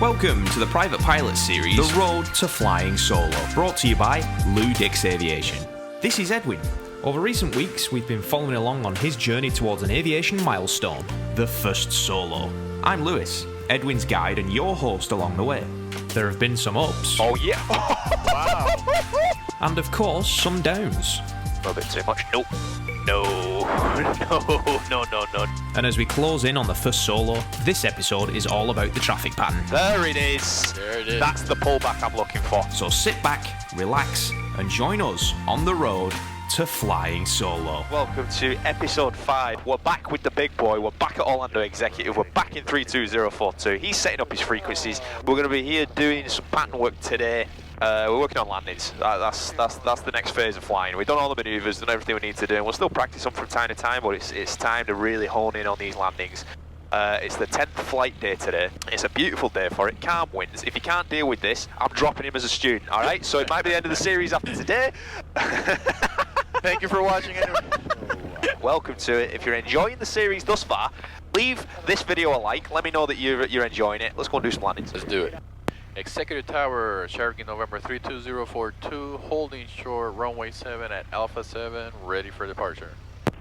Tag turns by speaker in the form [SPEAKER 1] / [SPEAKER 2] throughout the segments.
[SPEAKER 1] Welcome to the Private Pilot series, The Road to Flying Solo, brought to you by LewDix Aviation. This is Edwin. Over recent weeks, we've been following along on his journey towards an aviation milestone, the first solo. I'm Lewis, Edwin's guide and your host along the way. There have been some ups.
[SPEAKER 2] Oh yeah! Wow!
[SPEAKER 1] And of course, some downs.
[SPEAKER 2] A little bit too much. Nope. No.
[SPEAKER 1] And as we close in on the first solo, this episode is all about the traffic pattern.
[SPEAKER 2] There it is.
[SPEAKER 3] There it is.
[SPEAKER 2] That's the pullback I'm looking for.
[SPEAKER 1] So sit back, relax, and join us on the road to flying solo.
[SPEAKER 2] Welcome to episode 5. We're back with the big boy. We're back at Orlando Executive. We're back in 32042. He's setting up his frequencies. We're going to be here doing some pattern work today. We're working on landings. That's the next phase of flying. We've done all the manoeuvres, done everything we need to do, and we'll still practice them from time to time, but it's time to really hone in on these landings. It's the 10th flight day today. It's a beautiful day for it. Calm winds. If you can't deal with this, I'm dropping him as a student, alright? So it might be the end of the series after today.
[SPEAKER 3] Thank you for watching anyway.
[SPEAKER 2] Welcome to it. If you're enjoying the series thus far, leave this video a like. Let me know that you're enjoying it. Let's go and do some landings.
[SPEAKER 3] Let's do it. Executive Tower, Cherokee November 32042, holding short, runway 7 at Alpha 7, ready for departure.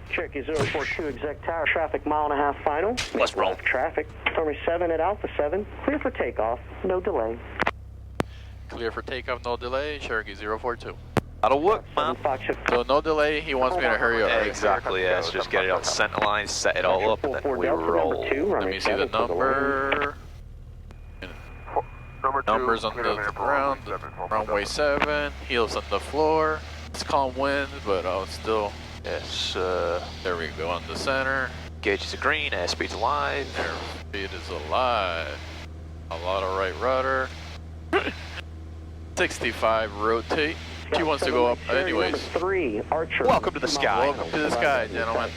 [SPEAKER 4] Cherokee 042, Exec Tower, traffic 1.5 miles final.
[SPEAKER 2] Let's roll.
[SPEAKER 4] Traffic, runway 7 at Alpha 7, clear for takeoff, no delay.
[SPEAKER 3] Clear for takeoff, no delay, Cherokee 042.
[SPEAKER 2] That'll work, man.
[SPEAKER 3] So no delay, he wants me to hurry up.
[SPEAKER 2] Yeah,
[SPEAKER 3] Right?
[SPEAKER 2] exactly, yeah. Let's just get it on center line, set it all up, and then we roll.
[SPEAKER 3] Let me see the number. Numbers on the ground, runway 7, heels on the floor. It's calm winds, but I'll still...
[SPEAKER 2] Yes,
[SPEAKER 3] there we go, on the center.
[SPEAKER 2] gauges are green, airspeed's alive.
[SPEAKER 3] Airspeed is alive. A lot of right rudder. 65, rotate. She wants to go up anyways.
[SPEAKER 4] 3, Archer.
[SPEAKER 2] Welcome to the sky.
[SPEAKER 3] Welcome to the sky, gentlemen.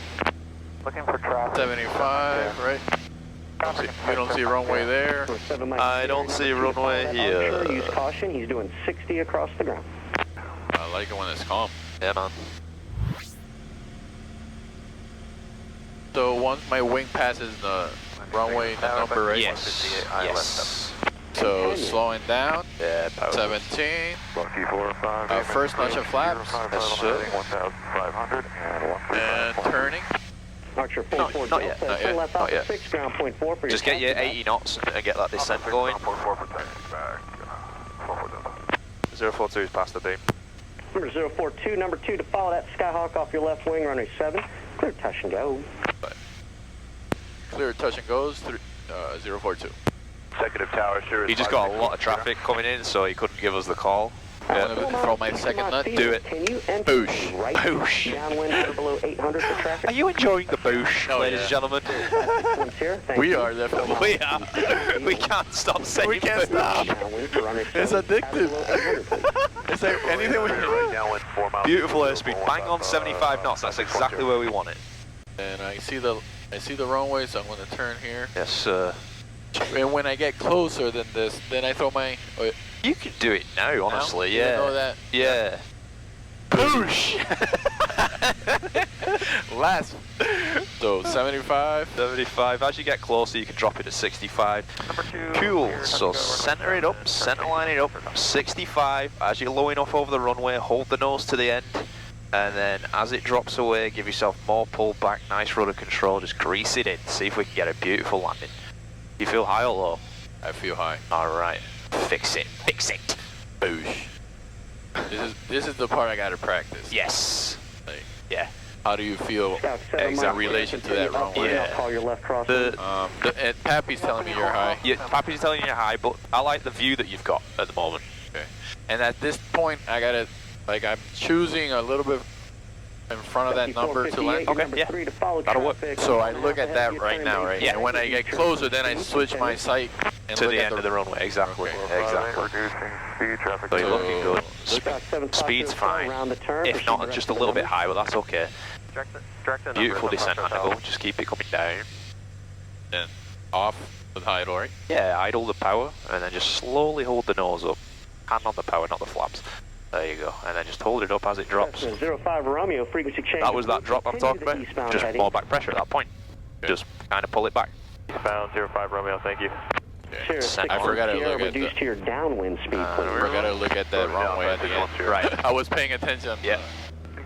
[SPEAKER 4] Looking for traffic.
[SPEAKER 3] 75, right? We don't see a runway there.
[SPEAKER 2] I don't see a runway here.
[SPEAKER 4] Use caution, he's doing 60 across the ground.
[SPEAKER 3] I like it when it's calm.
[SPEAKER 2] Yeah, man.
[SPEAKER 3] So once my wing passes the runway, the number, right?
[SPEAKER 2] Yes, yes.
[SPEAKER 3] So slowing down,
[SPEAKER 2] Yeah, power.
[SPEAKER 3] 17. First notch of flaps.
[SPEAKER 2] Yes, sir.
[SPEAKER 3] And turning.
[SPEAKER 4] Archer
[SPEAKER 2] Not
[SPEAKER 4] 44
[SPEAKER 2] yet,
[SPEAKER 4] Delta,
[SPEAKER 2] not yet,
[SPEAKER 4] left
[SPEAKER 2] not
[SPEAKER 4] Alpha
[SPEAKER 2] yet.
[SPEAKER 4] 6, ground point 4 for your
[SPEAKER 2] Just get your
[SPEAKER 4] taxi.
[SPEAKER 2] 80 knots and get that descent going. 042 is past the beam.
[SPEAKER 4] Number 042, number 2 to follow that Skyhawk off your left wing, runway 7. Clear touch and go.
[SPEAKER 3] Clear touch and goes through 042.
[SPEAKER 5] Executive Tower, sure.
[SPEAKER 2] He just got a lot of traffic coming in, so he couldn't give us the call.
[SPEAKER 3] I'm going to throw my second nut.
[SPEAKER 2] Do it.
[SPEAKER 4] Can you enter
[SPEAKER 3] Boosh.
[SPEAKER 4] right
[SPEAKER 2] Boosh.
[SPEAKER 4] downwind or below 800 for traffic?
[SPEAKER 2] Are you enjoying the boosh,
[SPEAKER 3] Oh,
[SPEAKER 2] ladies
[SPEAKER 3] yeah.
[SPEAKER 2] and gentlemen?
[SPEAKER 4] Once here, thank
[SPEAKER 3] We
[SPEAKER 4] you.
[SPEAKER 3] are definitely.
[SPEAKER 2] We are. We can't stop saying
[SPEAKER 3] We can't
[SPEAKER 2] boosh.
[SPEAKER 3] stop.
[SPEAKER 4] Downwind for runway
[SPEAKER 3] It's
[SPEAKER 4] 7,
[SPEAKER 3] addictive.
[SPEAKER 4] below 800, please.
[SPEAKER 3] Is there anything we
[SPEAKER 5] Right downwind, 4 miles.
[SPEAKER 2] Beautiful airspeed, bang on 75 knots. That's exactly where we want it.
[SPEAKER 3] And I see the runway, so I'm going to turn here.
[SPEAKER 2] Yes, sir.
[SPEAKER 3] And when I get closer than this, then I throw my... Oh,
[SPEAKER 2] You can do it now, honestly.
[SPEAKER 3] You
[SPEAKER 2] Yeah.
[SPEAKER 3] know that?
[SPEAKER 2] Yeah. Boosh.
[SPEAKER 3] Last. So 75.
[SPEAKER 2] 75. As you get closer, you can drop it to 65. Cool. So center it up, center line it up. 65. As you're low enough over the runway, hold the nose to the end. And then as it drops away, give yourself more pull back, nice rudder control. Just grease it in. See if we can get a beautiful landing. You feel high or low?
[SPEAKER 3] I feel high.
[SPEAKER 2] Alright. Fix it. Fix it.
[SPEAKER 3] Boosh. This is the part I gotta practice.
[SPEAKER 2] Yes.
[SPEAKER 3] Like,
[SPEAKER 2] Yeah.
[SPEAKER 3] how do you feel in relation to that runway?
[SPEAKER 2] Yeah.
[SPEAKER 4] Call your left crosswind.
[SPEAKER 3] And Pappy's telling me you're high.
[SPEAKER 2] Yeah, Pappy's telling you you're high, but I like the view that you've got at the moment.
[SPEAKER 3] Okay. And at this point, I gotta, like, I'm choosing a little bit in front of that number to land.
[SPEAKER 2] Okay,
[SPEAKER 4] Number
[SPEAKER 2] yeah.
[SPEAKER 4] 3 to follow
[SPEAKER 2] That'll work.
[SPEAKER 4] traffic.
[SPEAKER 3] So I look at that right now, right?
[SPEAKER 2] Yeah.
[SPEAKER 3] And when I get closer, then I switch my sight and
[SPEAKER 2] To
[SPEAKER 3] look
[SPEAKER 2] the
[SPEAKER 3] at
[SPEAKER 2] end of the runway, exactly.
[SPEAKER 3] Okay.
[SPEAKER 2] Exactly.
[SPEAKER 5] Reducing speed, traffic.
[SPEAKER 2] So you're looking good.
[SPEAKER 4] About 750
[SPEAKER 2] Speed's fine.
[SPEAKER 4] around the turn.
[SPEAKER 2] If not, just a little bit high, but that's okay.
[SPEAKER 5] Direct
[SPEAKER 2] Beautiful descent angle. Just keep it coming down.
[SPEAKER 3] then off with idle, right?
[SPEAKER 2] Yeah, idle the power, and then just slowly hold the nose up. Hand on the power, not the flaps. There you go. And then just hold it up as it drops.
[SPEAKER 4] 05 Romeo, frequency change.
[SPEAKER 2] That was that drop I'm talking about. Just more back pressure at that point.
[SPEAKER 3] Okay.
[SPEAKER 2] Just kind of pull it back.
[SPEAKER 5] Eastbound 05 Romeo, thank you.
[SPEAKER 4] Sierra 6
[SPEAKER 3] I forgot to
[SPEAKER 4] Sierra,
[SPEAKER 3] look at
[SPEAKER 4] reduce
[SPEAKER 3] the-
[SPEAKER 4] to your downwind speed,
[SPEAKER 3] I
[SPEAKER 4] please.
[SPEAKER 3] forgot to look at that runway at the end.
[SPEAKER 2] Right.
[SPEAKER 3] I was paying attention.
[SPEAKER 2] Yeah.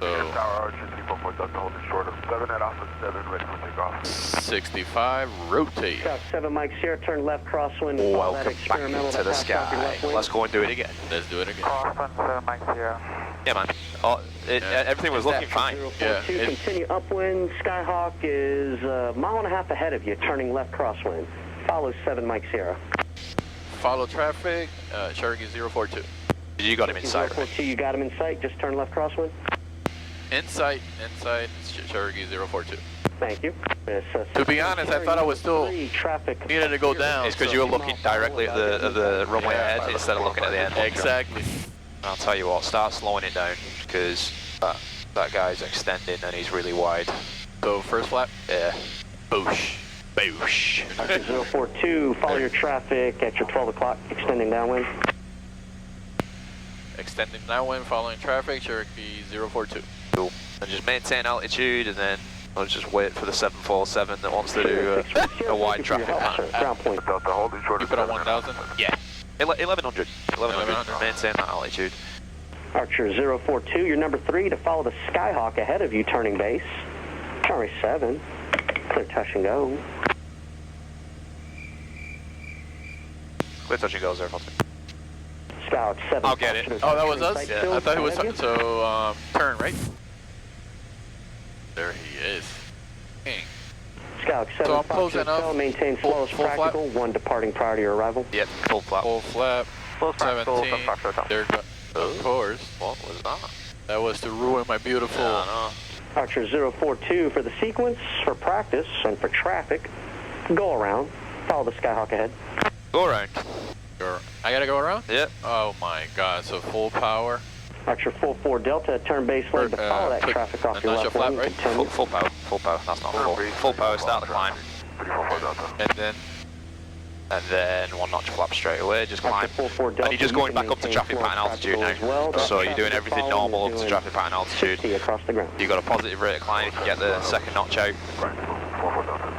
[SPEAKER 3] So,
[SPEAKER 5] Tower Archer 344 Delta holding short of 7 at Alpha 7, ready for takeoff.
[SPEAKER 3] 65, rotate.
[SPEAKER 4] South 7 Mike Sierra, turn left crosswind. Follow that
[SPEAKER 2] Welcome back
[SPEAKER 4] experimental
[SPEAKER 2] into
[SPEAKER 4] that
[SPEAKER 2] the
[SPEAKER 4] passed off your
[SPEAKER 2] sky.
[SPEAKER 4] left wing.
[SPEAKER 2] Let's go and do it again.
[SPEAKER 3] Let's do it again.
[SPEAKER 5] Crosswind 7 Mike Sierra.
[SPEAKER 2] Yeah, man. Oh,
[SPEAKER 3] Yeah.
[SPEAKER 2] everything was looking fine.
[SPEAKER 4] 042,
[SPEAKER 3] Yeah, it-
[SPEAKER 4] continue upwind. Skyhawk is a mile and a half ahead of you, turning left crosswind. Follow 7 Mike Sierra.
[SPEAKER 3] Follow traffic, Cherokee 042.
[SPEAKER 2] You got him in sight, right?
[SPEAKER 4] 042, you got him in sight. Just turn left crosswind.
[SPEAKER 3] Inside, Cherokee 042.
[SPEAKER 4] Thank you.
[SPEAKER 3] To be honest, I thought I was still
[SPEAKER 4] traffic.
[SPEAKER 3] needed to go down.
[SPEAKER 2] It's because
[SPEAKER 3] so-
[SPEAKER 2] you were looking directly at the runway ahead instead of looking at the end.
[SPEAKER 3] Exactly.
[SPEAKER 2] I'll tell you what, start slowing it down because that guy's extending and he's really wide.
[SPEAKER 3] So first flap.
[SPEAKER 2] Yeah. Boosh. Boosh.
[SPEAKER 4] 042, follow your traffic at your 12 o'clock, extending downwind.
[SPEAKER 3] Extending downwind, following traffic, Cherokee 042.
[SPEAKER 2] Cool. And just maintain altitude and then I'll just wait for the 747 that wants to do a wide traffic pattern.
[SPEAKER 4] Ground point.
[SPEAKER 5] Delta holding short of
[SPEAKER 3] Keep it at
[SPEAKER 5] 7
[SPEAKER 3] 1000.
[SPEAKER 2] Yeah. 1100. 1100.
[SPEAKER 3] 1100.
[SPEAKER 2] Maintain that altitude.
[SPEAKER 4] Archer 042, you're number 3 to follow the Skyhawk ahead of you, turning base. Runway 7, clear touch and go.
[SPEAKER 2] Clear touch and goes there, Foster.
[SPEAKER 4] Skyhawk 7.
[SPEAKER 2] I'll get it.
[SPEAKER 3] Oh, that was us?
[SPEAKER 2] Yeah,
[SPEAKER 3] I thought he was,
[SPEAKER 4] ahead of you.
[SPEAKER 3] so, turn, right? There he is. Dang.
[SPEAKER 4] Skyhawk 7,
[SPEAKER 3] So I'm
[SPEAKER 4] Fox
[SPEAKER 3] closing
[SPEAKER 4] Hotel,
[SPEAKER 3] up.
[SPEAKER 4] maintain flow as
[SPEAKER 3] Full flap?
[SPEAKER 4] practical, 1 departing prior to your arrival.
[SPEAKER 2] Yep, full flap.
[SPEAKER 3] Full flap,
[SPEAKER 5] Full practical
[SPEAKER 3] 17.
[SPEAKER 5] from Fox Hotel.
[SPEAKER 3] There go. Of course.
[SPEAKER 2] What was that?
[SPEAKER 3] That was to ruin my beautiful.
[SPEAKER 2] No.
[SPEAKER 4] Archer 042 for the sequence, for practice, and for traffic. Go around. Follow the Skyhawk ahead.
[SPEAKER 2] Go around.
[SPEAKER 3] I gotta go around?
[SPEAKER 2] Yep.
[SPEAKER 3] Oh my god, so full power.
[SPEAKER 4] Archer 44 Delta, turn base leg to follow that
[SPEAKER 3] put
[SPEAKER 4] traffic off your
[SPEAKER 3] a notch
[SPEAKER 4] left
[SPEAKER 3] of flap,
[SPEAKER 4] wing.
[SPEAKER 3] right?
[SPEAKER 4] Continue.
[SPEAKER 2] Full power. Full power. That's not full. Full power. Start the climb.
[SPEAKER 5] 344 Delta.
[SPEAKER 2] And then 1 notch flap straight away. Just climb.
[SPEAKER 4] Archer 44 Delta,
[SPEAKER 2] And you're just
[SPEAKER 4] you
[SPEAKER 2] going
[SPEAKER 4] can
[SPEAKER 2] back up to
[SPEAKER 4] maintain
[SPEAKER 2] traffic
[SPEAKER 4] flow
[SPEAKER 2] pattern altitude
[SPEAKER 4] practical
[SPEAKER 2] now.
[SPEAKER 4] as well.
[SPEAKER 2] So
[SPEAKER 4] That
[SPEAKER 2] you're doing
[SPEAKER 4] traffic
[SPEAKER 2] everything
[SPEAKER 4] you're following
[SPEAKER 2] normal
[SPEAKER 4] is
[SPEAKER 2] up to
[SPEAKER 4] doing
[SPEAKER 2] traffic pattern altitude.
[SPEAKER 4] 60 across the ground.
[SPEAKER 2] You've got a positive rate of climb. You can get the second notch out.
[SPEAKER 5] 44 Delta.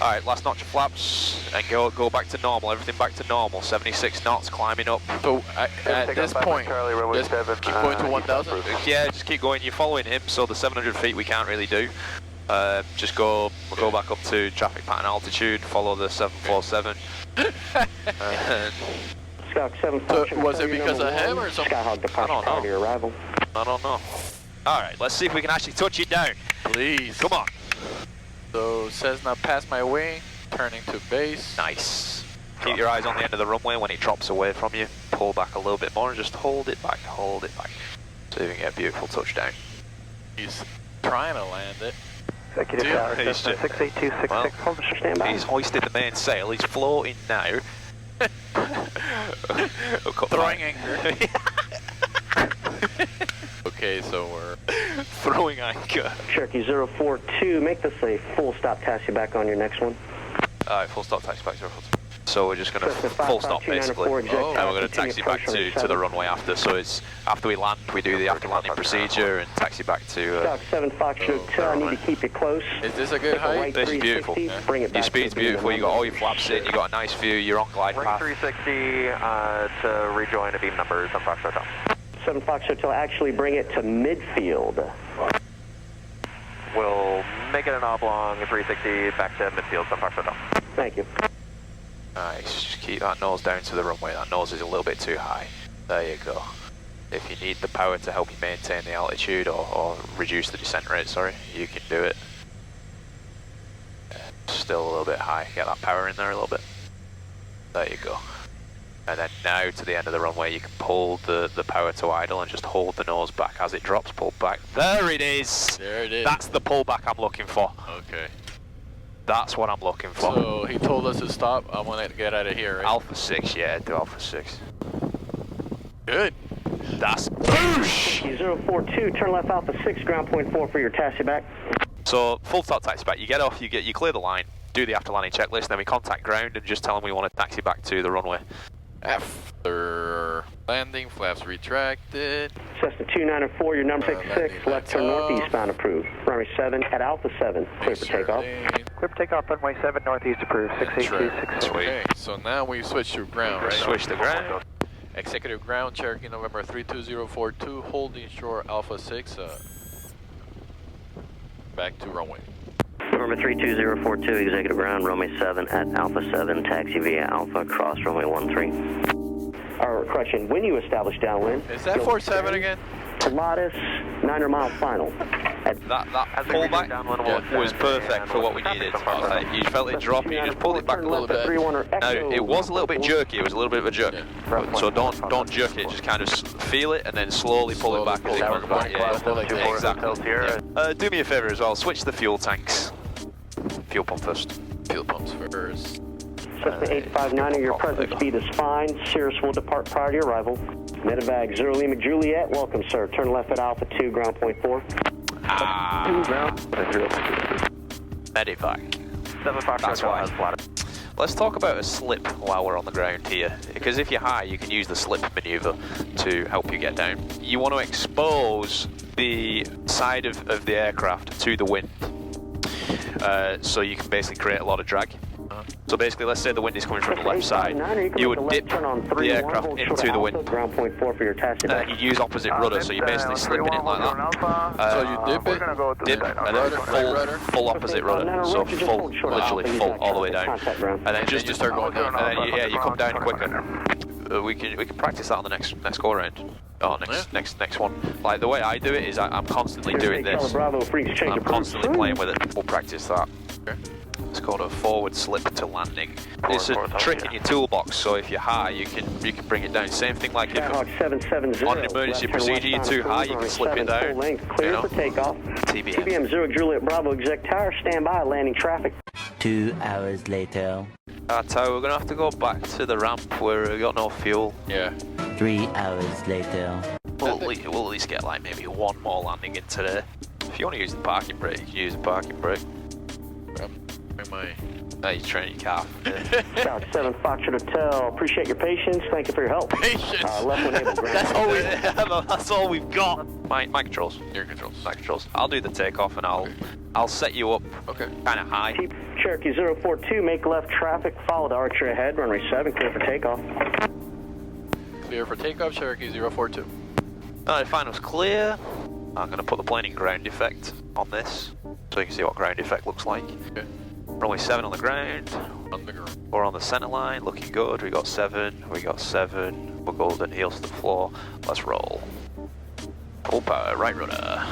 [SPEAKER 2] Alright, last notch of flaps. And go back to normal. Everything back to normal. 76 knots climbing up.
[SPEAKER 3] So at
[SPEAKER 5] Take
[SPEAKER 3] this
[SPEAKER 5] off back
[SPEAKER 3] point,
[SPEAKER 5] Charlie, runway
[SPEAKER 3] just
[SPEAKER 5] 7,
[SPEAKER 3] keep going to 1000.
[SPEAKER 2] Yeah, just keep going. You're following him, so the 700 feet we can't really do. Just go back up to traffic pattern altitude, follow the 747. And
[SPEAKER 4] Skyhawk 7
[SPEAKER 3] So
[SPEAKER 4] function.
[SPEAKER 3] was it
[SPEAKER 4] failure
[SPEAKER 3] because
[SPEAKER 4] number
[SPEAKER 3] of him
[SPEAKER 4] 1.
[SPEAKER 3] or something?
[SPEAKER 4] Skyhawk departure
[SPEAKER 2] I don't
[SPEAKER 4] prior
[SPEAKER 2] know.
[SPEAKER 4] to your arrival.
[SPEAKER 2] I don't know. Alright, let's see if we can actually touch it down.
[SPEAKER 3] Please.
[SPEAKER 2] Come on.
[SPEAKER 3] So Cessna past my wing, turning to base.
[SPEAKER 2] Nice. Keep your eyes on the end of the runway. When it drops away from you, pull back a little bit more and just hold it back, hold it back. So you can get a beautiful touchdown.
[SPEAKER 3] He's trying to land it.
[SPEAKER 5] Executive
[SPEAKER 3] Deal.
[SPEAKER 5] Tower,
[SPEAKER 2] He's
[SPEAKER 5] Cessna
[SPEAKER 2] just-
[SPEAKER 5] 68266.
[SPEAKER 2] well,
[SPEAKER 5] Hold the
[SPEAKER 4] Stand by.
[SPEAKER 2] He's hoisted the main sail, he's floating now.
[SPEAKER 3] Throwing anchor. Okay, so we're
[SPEAKER 2] Throwing anchor.
[SPEAKER 4] Cherokee 042, make this a full stop taxi back on your next one.
[SPEAKER 2] Alright, full stop taxi back. So we're just going to
[SPEAKER 4] Cessna
[SPEAKER 2] full stop
[SPEAKER 4] 55294
[SPEAKER 2] basically.
[SPEAKER 4] exec
[SPEAKER 2] And we're going to
[SPEAKER 4] continue
[SPEAKER 2] taxi back
[SPEAKER 4] approach
[SPEAKER 2] to the
[SPEAKER 4] runway
[SPEAKER 2] runway after. So it's after we land, we do the after landing procedure and taxi back to.
[SPEAKER 4] Skyhawk 7 Fox Hotel, I need to keep you close.
[SPEAKER 3] is this a good
[SPEAKER 4] Take a right
[SPEAKER 3] height?
[SPEAKER 2] This is beautiful.
[SPEAKER 4] 360, bring it
[SPEAKER 2] Your
[SPEAKER 4] back
[SPEAKER 2] speed's
[SPEAKER 4] to the beginning
[SPEAKER 2] beautiful,
[SPEAKER 4] of
[SPEAKER 2] you
[SPEAKER 4] the
[SPEAKER 2] got all
[SPEAKER 4] runway.
[SPEAKER 2] your flaps in, you got a nice view, you're on glide
[SPEAKER 5] Ring
[SPEAKER 2] path.
[SPEAKER 5] 360 to rejoin a beam number, some Fox Hotel.
[SPEAKER 4] 7 Fox Hotel, actually bring it to midfield.
[SPEAKER 5] We'll make it an oblong 360 back to midfield, some Fox Hotel.
[SPEAKER 4] Thank you.
[SPEAKER 2] Nice, just keep that nose down to the runway, that nose is a little bit too high. There you go. If you need the power to help you maintain the altitude or reduce the descent rate, sorry, you can do it. Still a little bit high, get that power in there a little bit. There you go. And then now to the end of the runway, you can pull the power to idle and just hold the nose back as it drops, pull back. There it is!
[SPEAKER 3] There it is.
[SPEAKER 2] That's the pullback I'm looking for.
[SPEAKER 3] Okay.
[SPEAKER 2] That's what I'm looking for.
[SPEAKER 3] So he told us to stop. I want to get out of here, right?
[SPEAKER 2] Alpha 6, yeah, do Alpha 6.
[SPEAKER 3] Good.
[SPEAKER 2] That's boosh!
[SPEAKER 4] 042, turn left Alpha 6, ground point 4 for your taxi back.
[SPEAKER 2] So full stop taxi back, you get off, you clear the line, do the after landing checklist, then we contact ground and just tell them we want to taxi back to the runway.
[SPEAKER 3] After landing, flaps retracted.
[SPEAKER 4] Cessna 294, your number 66,
[SPEAKER 3] landing
[SPEAKER 4] left turn
[SPEAKER 3] lights off.
[SPEAKER 4] northeastbound approved. Runway 7 at Alpha 7, clear for takeoff.
[SPEAKER 3] Starting.
[SPEAKER 6] Clear for takeoff, runway 7, northeast approved, 68266.
[SPEAKER 3] Okay, so now we switch to ground, right?
[SPEAKER 2] Switch to ground.
[SPEAKER 3] Executive ground, Cherokee November 32042, holding shore Alpha 6, back to runway.
[SPEAKER 4] November 32042, executive ground, runway 7 at Alpha 7, taxi via Alpha, cross runway 13. Correction, when you establish downwind.
[SPEAKER 3] Is that 47 again?
[SPEAKER 4] Pilatus, 900-mile final.
[SPEAKER 2] That pullback was perfect for what we needed. You felt it dropping, you just pulled it back a little bit. Now, it was a little bit jerky, it was a little bit of a jerk. Yeah. So don't jerk it, just kind of feel it and then slowly pull it back as it comes back. Yeah, exactly. Yeah. Do me a favour as well, switch the fuel tanks. Fuel pump first.
[SPEAKER 3] Fuel pumps first.
[SPEAKER 4] Cessna 859, your present speed is fine. Cirrus will depart prior to your arrival. Medevac 0 Lima Juliet, welcome sir. Turn left at Alpha 2, ground point 4.
[SPEAKER 2] Medevac. That's why. Let's talk about a slip while we're on the ground here. Because if you're high, you can use the slip maneuver to help you get down. You want to expose the side of the aircraft to the wind. So you can basically create a lot of drag. So basically, let's say the wind is coming from the left side. You would dip the aircraft into the wind.
[SPEAKER 4] Ground point 4 for your taxi.
[SPEAKER 2] You use opposite rudder, so you're basically slipping it like that.
[SPEAKER 3] So you dip it,
[SPEAKER 2] and then full opposite rudder. So full, literally full, all the way down. And then just
[SPEAKER 3] you start going down.
[SPEAKER 2] And then you come down quicker. We can practice that on the next go round. Oh, next one. Like the way I do it is I'm constantly doing this. I'm constantly playing with it. We'll practice that. It's called a forward slip to landing. It's a trick in your toolbox, so if you're high, you can bring it down. Same thing like if on an emergency procedure you're too high, you can slip it down.
[SPEAKER 4] Clear for takeoff. TBM 0 Juliet Bravo, exec tower, stand by, landing traffic.
[SPEAKER 7] 2 hours later.
[SPEAKER 2] Tower, we're gonna have to go back to the ramp where we got no fuel.
[SPEAKER 3] Yeah.
[SPEAKER 7] 3 hours later.
[SPEAKER 2] We'll at least get like maybe one more landing in today. If you want to use the parking brake, you can use the parking brake. You're training your car.
[SPEAKER 4] South 7 Foxtrot Hotel. Appreciate your patience. Thank you for your help.
[SPEAKER 2] Patience.
[SPEAKER 4] Left one able ground.
[SPEAKER 2] That's all we've got. My controls.
[SPEAKER 3] Your controls.
[SPEAKER 2] My controls. I'll do the takeoff and I'll set you up.
[SPEAKER 3] Okay.
[SPEAKER 2] Kind of high.
[SPEAKER 4] Cherokee 042. Make left traffic. Follow the archer ahead. Runway 7. Clear for takeoff.
[SPEAKER 3] Clear for takeoff. Cherokee 042.
[SPEAKER 2] Alright, final's clear. I'm going to put the plane in ground effect on this, so you can see what ground effect looks like.
[SPEAKER 3] Okay.
[SPEAKER 2] Runway 7 on the ground. We're on the centre line, looking good. We got 7. We're golden, heels to the floor. Let's roll. Full power, right rudder.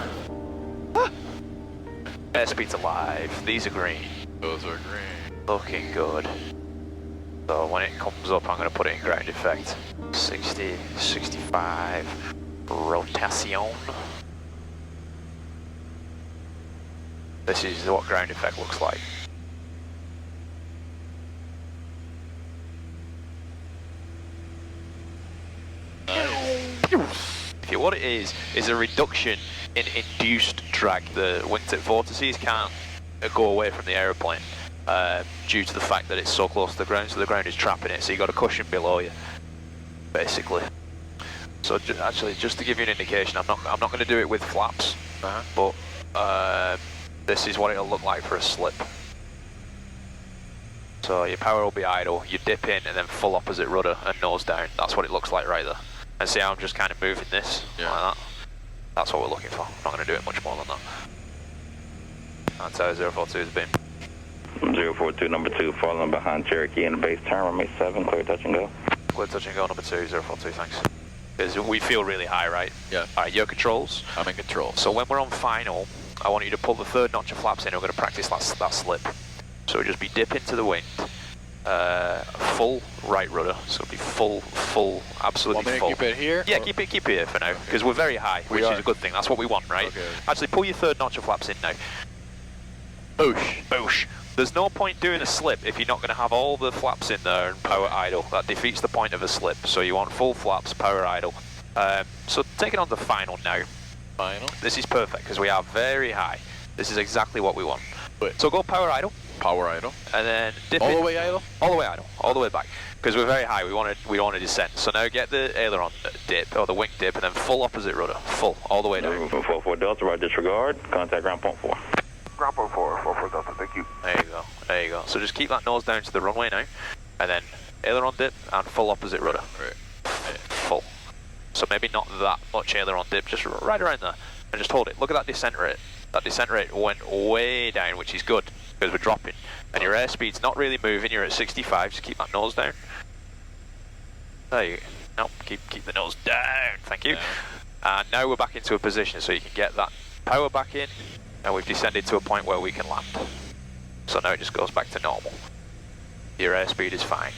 [SPEAKER 2] Airspeed's alive. These are green.
[SPEAKER 3] Those are green.
[SPEAKER 2] Looking good. So when it comes up, I'm going to put it in ground effect. 60, 65, rotation. This is what ground effect looks like. What it is a reduction in induced drag. The wingtip vortices can't go away from the aeroplane due to the fact that it's so close to the ground, so the ground is trapping it, so you've got a cushion below you, basically. So actually, just to give you an indication, I'm not going to do it with flaps, but this is what it'll look like for a slip. So your power will be idle, you dip in and then full opposite rudder and nose down. That's what it looks like right there. And see how I'm just kind of moving this, like that. That's what we're looking for. I'm not going to do it much more than that. That's how 042 has been.
[SPEAKER 8] 042, number 2, following behind Cherokee in the base turn, runway 7, clear touch and go.
[SPEAKER 2] Clear touch and go, number 2, 042, thanks. Because we feel really high, right?
[SPEAKER 3] Yeah.
[SPEAKER 2] Alright, your controls.
[SPEAKER 3] I'm in control.
[SPEAKER 2] So when we're on final, I want you to pull the 3rd notch of flaps in, and we're going to practice that slip. So just be dip into the wind. Full right rudder, so it'll be full, absolutely full.
[SPEAKER 3] Keep it here?
[SPEAKER 2] Yeah, keep it here for now, because we're very high, which is a good thing. That's what we want, right?
[SPEAKER 3] Okay.
[SPEAKER 2] Actually, pull your 3rd notch of flaps in now. Boosh, boosh. There's no point doing a slip if you're not going to have all the flaps in there and power idle. That defeats the point of a slip. So you want full flaps, power idle. So take it on to final now.
[SPEAKER 3] Final.
[SPEAKER 2] This is perfect because we are very high. This is exactly what we want. So go power idle.
[SPEAKER 3] Power idle.
[SPEAKER 2] And then dip
[SPEAKER 3] all
[SPEAKER 2] in.
[SPEAKER 3] the way idle?
[SPEAKER 2] All the way idle. All the way back. Because we're very high. We want to descend. So now get the aileron dip, or the wing dip, and then full opposite rudder. Full. All the way down.
[SPEAKER 8] 44 Delta, right disregard. Contact ground point 4.
[SPEAKER 5] Ground 44 Delta, thank you.
[SPEAKER 2] There you go, there you go. So just keep that nose down to the runway now, and then aileron dip and full opposite rudder.
[SPEAKER 3] Right.
[SPEAKER 2] Full. So maybe not that much aileron dip, just right around there, and just hold it. Look at that descent rate. That descent rate went way down, which is good, because we're dropping. And your airspeed's not really moving, you're at 65, just keep that nose down. There you go. No, keep the nose down, thank you.
[SPEAKER 3] Yeah.
[SPEAKER 2] And now we're back into a position so you can get that power back in, and we've descended to a point where we can land. So now it just goes back to normal. Your airspeed is fine.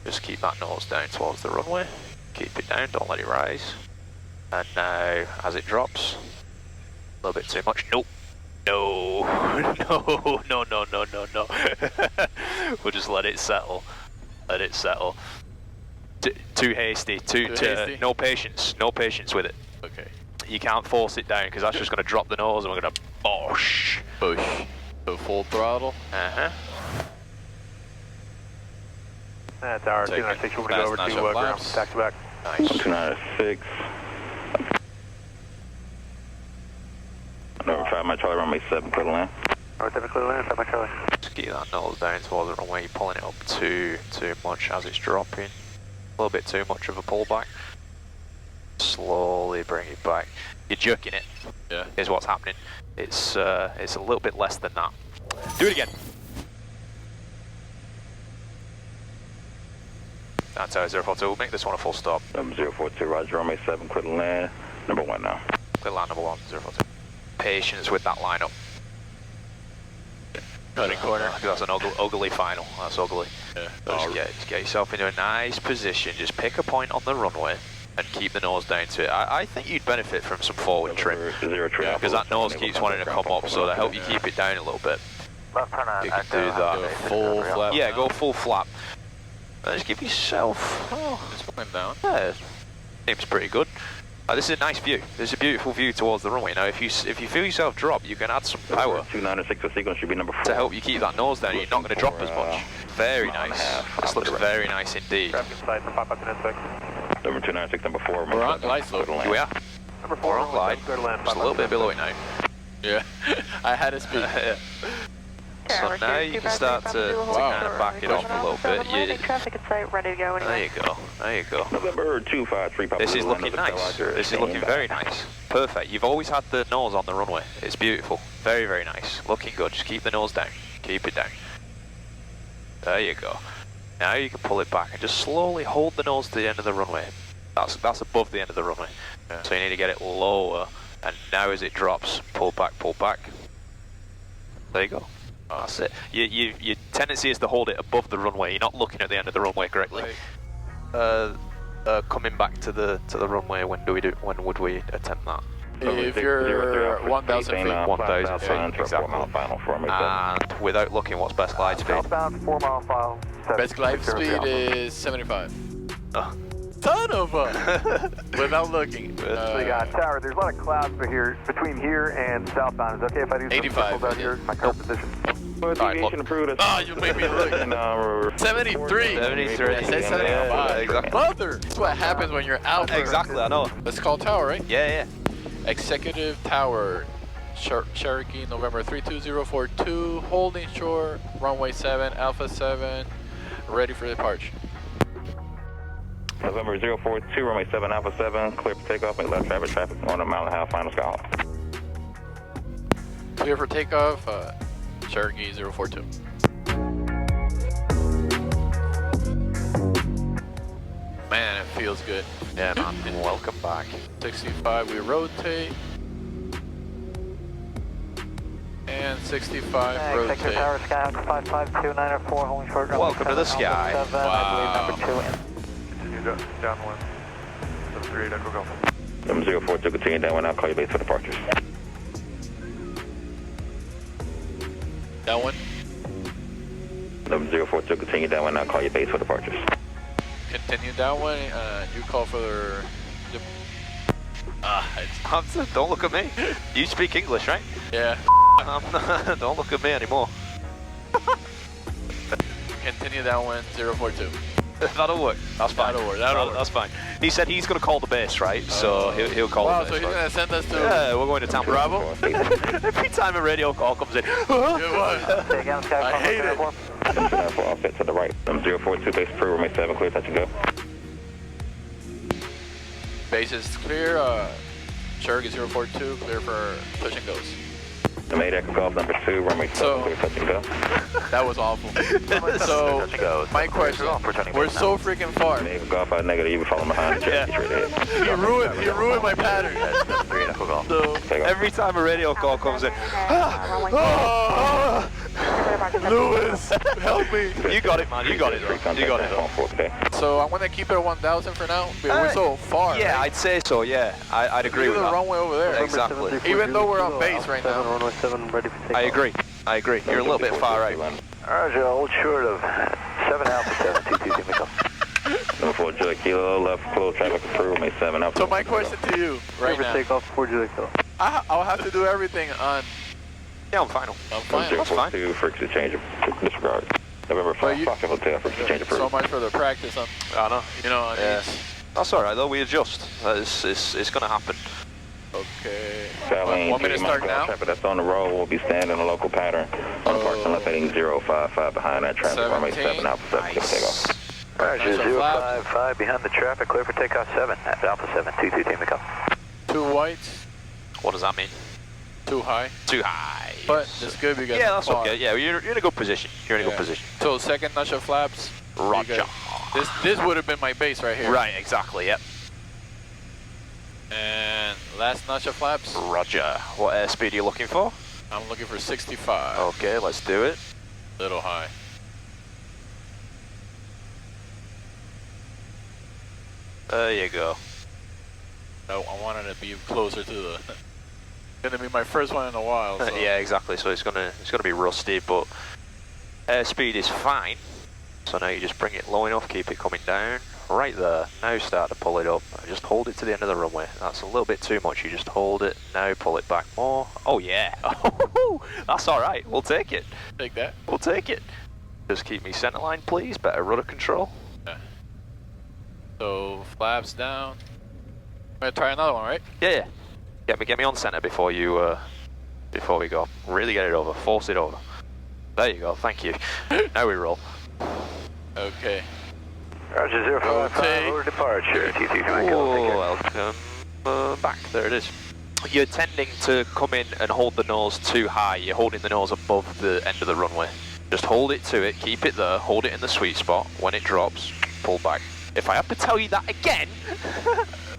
[SPEAKER 2] Just keep that nose down towards the runway. Keep it down, don't let it rise. And now, as it drops, a little bit too much. Nope. No. No. We'll just let it settle. Let it settle. Too hasty. Too hasty? No patience with it.
[SPEAKER 3] Okay.
[SPEAKER 2] You can't force it down because that's just going to drop the nose and we're going to bosh.
[SPEAKER 3] Push. So full throttle.
[SPEAKER 6] That's our 296. We're going to go over to ground. Back to back.
[SPEAKER 2] Nice.
[SPEAKER 8] 296. Number 5, my Charlie, runway 7, clear to land.
[SPEAKER 6] Number 7, clear to land, 5 my Charlie.
[SPEAKER 2] Just keep that nose down towards the runway. You're pulling it up too much as it's dropping. A little bit too much of a pullback. Slowly bring it back. You're jerking it.
[SPEAKER 3] Yeah.
[SPEAKER 2] Is what's happening. It's a little bit less than that. Do it again. That's our 042. We'll make this one a full stop.
[SPEAKER 8] Number 042, Roger, runway 7, clear to land. Number 1 now.
[SPEAKER 2] Clear land, number 1, 042. Patience with that lineup.
[SPEAKER 3] Cutting corner.
[SPEAKER 2] That's an ugly final. That's ugly.
[SPEAKER 3] Yeah.
[SPEAKER 2] Just get yourself into a nice position. Just pick a point on the runway and keep the nose down to it. I think you'd benefit from some forward trim. Because that nose keeps wanting to come up, so to help you keep it down a little bit.
[SPEAKER 6] Left turn on.
[SPEAKER 2] You can do that.
[SPEAKER 3] Go full flap.
[SPEAKER 2] Yeah, go full flap. And just give yourself...
[SPEAKER 3] It's going down.
[SPEAKER 2] Yeah, seems pretty good. This is a nice view. This is a beautiful view towards the runway. Now, if you feel yourself drop, you can add some power
[SPEAKER 8] 296, the sequence should be number 4.
[SPEAKER 2] to help you keep that nose down. You're not going to drop as much. Very nice. This looks very nice indeed.
[SPEAKER 6] Traffic inside for 5 bucks and inspect.
[SPEAKER 8] Number 296, number 4.
[SPEAKER 3] We're on glide slope.
[SPEAKER 2] Here we are.
[SPEAKER 6] Number 4
[SPEAKER 2] on glide. Just a little bit below it now.
[SPEAKER 3] Yeah. I had a speed.
[SPEAKER 2] So now you can start to kind of back it off a little bit.
[SPEAKER 9] Traffic in sight, ready to go.
[SPEAKER 2] There you go. There you go.
[SPEAKER 8] November 253, Papa.
[SPEAKER 2] This is looking nice. This is looking very nice. Perfect. You've always had the nose on the runway. It's beautiful. Very, very nice. Looking good. Just keep the nose down. Keep it down. There you go. Now you can pull it back and just slowly hold the nose to the end of the runway. That's above the end of the runway. Yeah. So you need to get it lower. And now as it drops, pull back, pull back. There you go. That's it. Your tendency is to hold it above the runway. You're not looking at the end of the runway correctly. Coming back to the runway. When would we attempt that?
[SPEAKER 3] If you're 1,000 feet.
[SPEAKER 2] 1,000 feet, exactly. And without looking, what's best glide speed?
[SPEAKER 6] Southbound 4 mile file.
[SPEAKER 3] Best glide speed is 75.
[SPEAKER 2] Oh.
[SPEAKER 3] Ton of them! Without looking.
[SPEAKER 6] So you got tower. There's a lot of clouds between here and southbound. Is it okay if I do some
[SPEAKER 3] 85
[SPEAKER 6] circles out here? My current position.
[SPEAKER 2] Alright, look.
[SPEAKER 3] Oh, you made me look. 73.
[SPEAKER 2] 73.
[SPEAKER 3] I said 75.
[SPEAKER 2] Yeah, exactly.
[SPEAKER 3] Mother! That's what happens when you're out.
[SPEAKER 2] Exactly, I know.
[SPEAKER 3] Let's call tower, right?
[SPEAKER 2] Yeah.
[SPEAKER 3] Executive Tower, Cherokee, November 32042, holding shore, runway 7, Alpha 7, ready for departure.
[SPEAKER 8] November 042, runway 7, Alpha 7, clear for takeoff, make left traffic, 1 mile and a half, final skyline.
[SPEAKER 3] Clear for takeoff, Cherokee 042. Man, it feels good.
[SPEAKER 2] Yeah, man. Welcome back.
[SPEAKER 3] 65, we rotate. And 65, rotate.
[SPEAKER 6] Executive Tower, Skyhawk 55294, holding short.
[SPEAKER 2] Welcome to the sky.
[SPEAKER 3] Wow.
[SPEAKER 6] I believe number 2 in. Downwind. 738, Echo Golf.
[SPEAKER 8] Number 042, continue downwind, I'll call you base for departures.
[SPEAKER 3] Downwind.
[SPEAKER 8] Number 042, continue downwind, I'll call you base for departures.
[SPEAKER 3] Continue downwind, you call for the...
[SPEAKER 2] Don't look at me. You speak English, right?
[SPEAKER 3] Yeah.
[SPEAKER 2] Don't look at me anymore.
[SPEAKER 3] Continue downwind 042.
[SPEAKER 2] That'll work. That's fine.
[SPEAKER 3] That'll work.
[SPEAKER 2] That's fine. He said he's going to call the base, right? So he'll call the base.
[SPEAKER 3] So he's going to send us to...
[SPEAKER 2] Yeah, we're going to Tampa. Bravo. Every time a radio call comes in.
[SPEAKER 3] Good one. I hate it.
[SPEAKER 8] Offset to the right. 042 base crew, runway 7, clear, touch and go.
[SPEAKER 3] Base is clear. Cherokee 042, clear for touch and goes.
[SPEAKER 8] The made Echo Golf number 2, runway 7, clear, touch and go.
[SPEAKER 3] That was awful. So, my question, we're so freaking far.
[SPEAKER 8] Echo Golf out negative, you be falling behind.
[SPEAKER 3] He ruined my pattern. So,
[SPEAKER 2] every time a radio call comes in,
[SPEAKER 3] Lewis, help me.
[SPEAKER 2] You got it, man. You got it. You got it.
[SPEAKER 3] So I'm gonna keep it at 1,000 for now. We're so far.
[SPEAKER 2] Yeah,
[SPEAKER 3] right?
[SPEAKER 2] I'd say so. Yeah, I'd agree with
[SPEAKER 3] the
[SPEAKER 2] that.
[SPEAKER 3] runway over there.
[SPEAKER 2] Exactly.
[SPEAKER 3] Even though we're on base right now.
[SPEAKER 2] I agree. You're a little bit far right.
[SPEAKER 6] Roger, hold short of 7 Alpha 7, 22 Micheal.
[SPEAKER 8] Number 4 Julia Kilo, left close traffic crew, runway 7 Alpha.
[SPEAKER 3] So my question to you right now.
[SPEAKER 6] Takeoff 4 Julia Kilo.
[SPEAKER 3] I'll have to do everything on...
[SPEAKER 2] Yeah, I'm final.
[SPEAKER 3] I'm fine.
[SPEAKER 2] That's fine.
[SPEAKER 8] 042 for exchange of disregard. November 5, Fox Hotel for exchange of
[SPEAKER 3] so much for the practice on...
[SPEAKER 2] I know.
[SPEAKER 3] You know,
[SPEAKER 2] That's alright though, we adjust. It's going to happen.
[SPEAKER 3] Okay.
[SPEAKER 8] Want
[SPEAKER 3] me to start now?
[SPEAKER 8] Traffic that's on the road will be standing in a local pattern. On the parking lot heading 055 behind that traffic. Runway 7 Alpha 7, nice. Takeoff.
[SPEAKER 6] Roger, 055 behind the traffic, clear for takeoff 7. That's Alpha 7, 22 Micheal.
[SPEAKER 3] 2 whites.
[SPEAKER 2] What does that mean?
[SPEAKER 3] Too high.
[SPEAKER 2] Too high.
[SPEAKER 3] But it's good because
[SPEAKER 2] that's okay. Yeah, you're in a good position. You're in a good position.
[SPEAKER 3] So second notch of flaps.
[SPEAKER 2] Roger.
[SPEAKER 3] This would have been my base right here.
[SPEAKER 2] Right, exactly, yep.
[SPEAKER 3] And last notch of flaps.
[SPEAKER 2] Roger. What airspeed are you looking for?
[SPEAKER 3] I'm looking for 65.
[SPEAKER 2] Okay, let's do it.
[SPEAKER 3] Little high.
[SPEAKER 2] There you go.
[SPEAKER 3] No, I wanted to be closer to the... Gonna be my first one in a while. So.
[SPEAKER 2] Yeah, exactly. So it's gonna be rusty, but airspeed is fine. So now you just bring it low enough, keep it coming down. Right there. Now start to pull it up. Just hold it to the end of the runway. That's a little bit too much. You just hold it. Now pull it back more. Oh yeah. That's all right. We'll take it.
[SPEAKER 3] Take that.
[SPEAKER 2] We'll take it. Just keep me center line, please. Better rudder control.
[SPEAKER 3] Yeah. So flaps down. I'm gonna try another one, right?
[SPEAKER 2] Yeah. Get me on center before we go. Really get it over. Force it over. There you go. Thank you. Now we roll.
[SPEAKER 3] Okay.
[SPEAKER 6] Roger, 055, order departure.
[SPEAKER 2] Welcome back. There it is. You're tending to come in and hold the nose too high. You're holding the nose above the end of the runway. Just hold it to it, keep it there, hold it in the sweet spot. When it drops, pull back. If I have to tell you that again,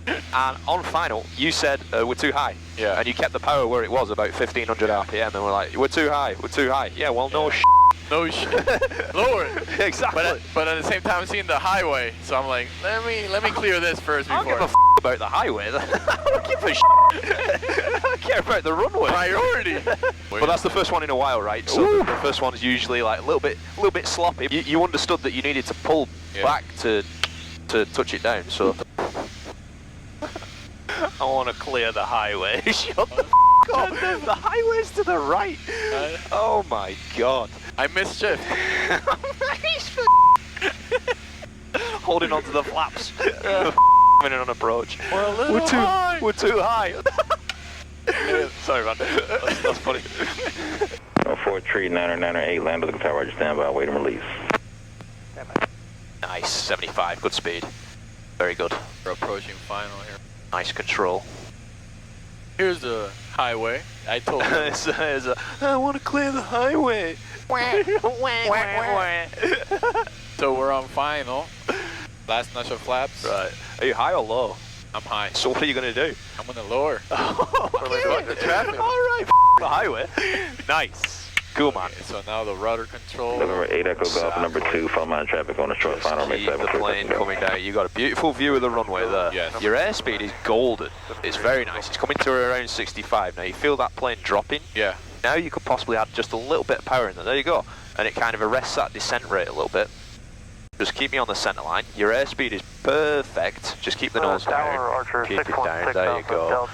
[SPEAKER 2] and on final, you said we're too high.
[SPEAKER 3] Yeah.
[SPEAKER 2] And you kept the power where it was, about 1500 RPM, and we're like, we're too high, we're too high. Yeah, well, no
[SPEAKER 3] No shit. Lower it.
[SPEAKER 2] Exactly.
[SPEAKER 3] But at the same time, I'm seeing the highway, so I'm like, let me clear this first before.
[SPEAKER 2] I don't give a about the highway. I don't give a I care about the runway.
[SPEAKER 3] Priority.
[SPEAKER 2] Well, that's the first one in a while, right? So the first one is usually like a little bit sloppy. You understood that you needed to pull back to touch it down. So I want to clear the highway. Shut the up. The highway's to the right. Oh my god.
[SPEAKER 3] I missed shift.
[SPEAKER 2] Holding onto the flaps. Coming in on approach.
[SPEAKER 3] We're too high.
[SPEAKER 2] We're too high. Sorry, man. That's funny.
[SPEAKER 8] 43 908, land to the tower, Roger, stand by, wait and release.
[SPEAKER 2] Nice, 75, good speed. Very good.
[SPEAKER 3] We're approaching final here.
[SPEAKER 2] Nice control.
[SPEAKER 3] Here's the highway. I told you.
[SPEAKER 2] I want to clear the highway.
[SPEAKER 3] So we're on final. Last notch of flaps.
[SPEAKER 2] Right. Are you high or low?
[SPEAKER 3] I'm high.
[SPEAKER 2] So what are you going to do?
[SPEAKER 3] I'm going to lower.
[SPEAKER 2] The traffic. All right, the highway. Nice. Cool, man.
[SPEAKER 3] Okay, so now the rudder control.
[SPEAKER 8] November 8 Echo Golf number 2, follow my traffic on the short final.
[SPEAKER 2] Keep the plane coming down. You got a beautiful view of the runway there.
[SPEAKER 3] Yes.
[SPEAKER 2] Your airspeed is golden. It's very nice. It's coming to around 65. Now you feel that plane dropping.
[SPEAKER 3] Yeah.
[SPEAKER 2] Now you could possibly add just a little bit of power in there. There you go. And it kind of arrests that descent rate a little bit. Just keep me on the centre line. Your airspeed is perfect. Just keep the nose down. Keep it down. There you go.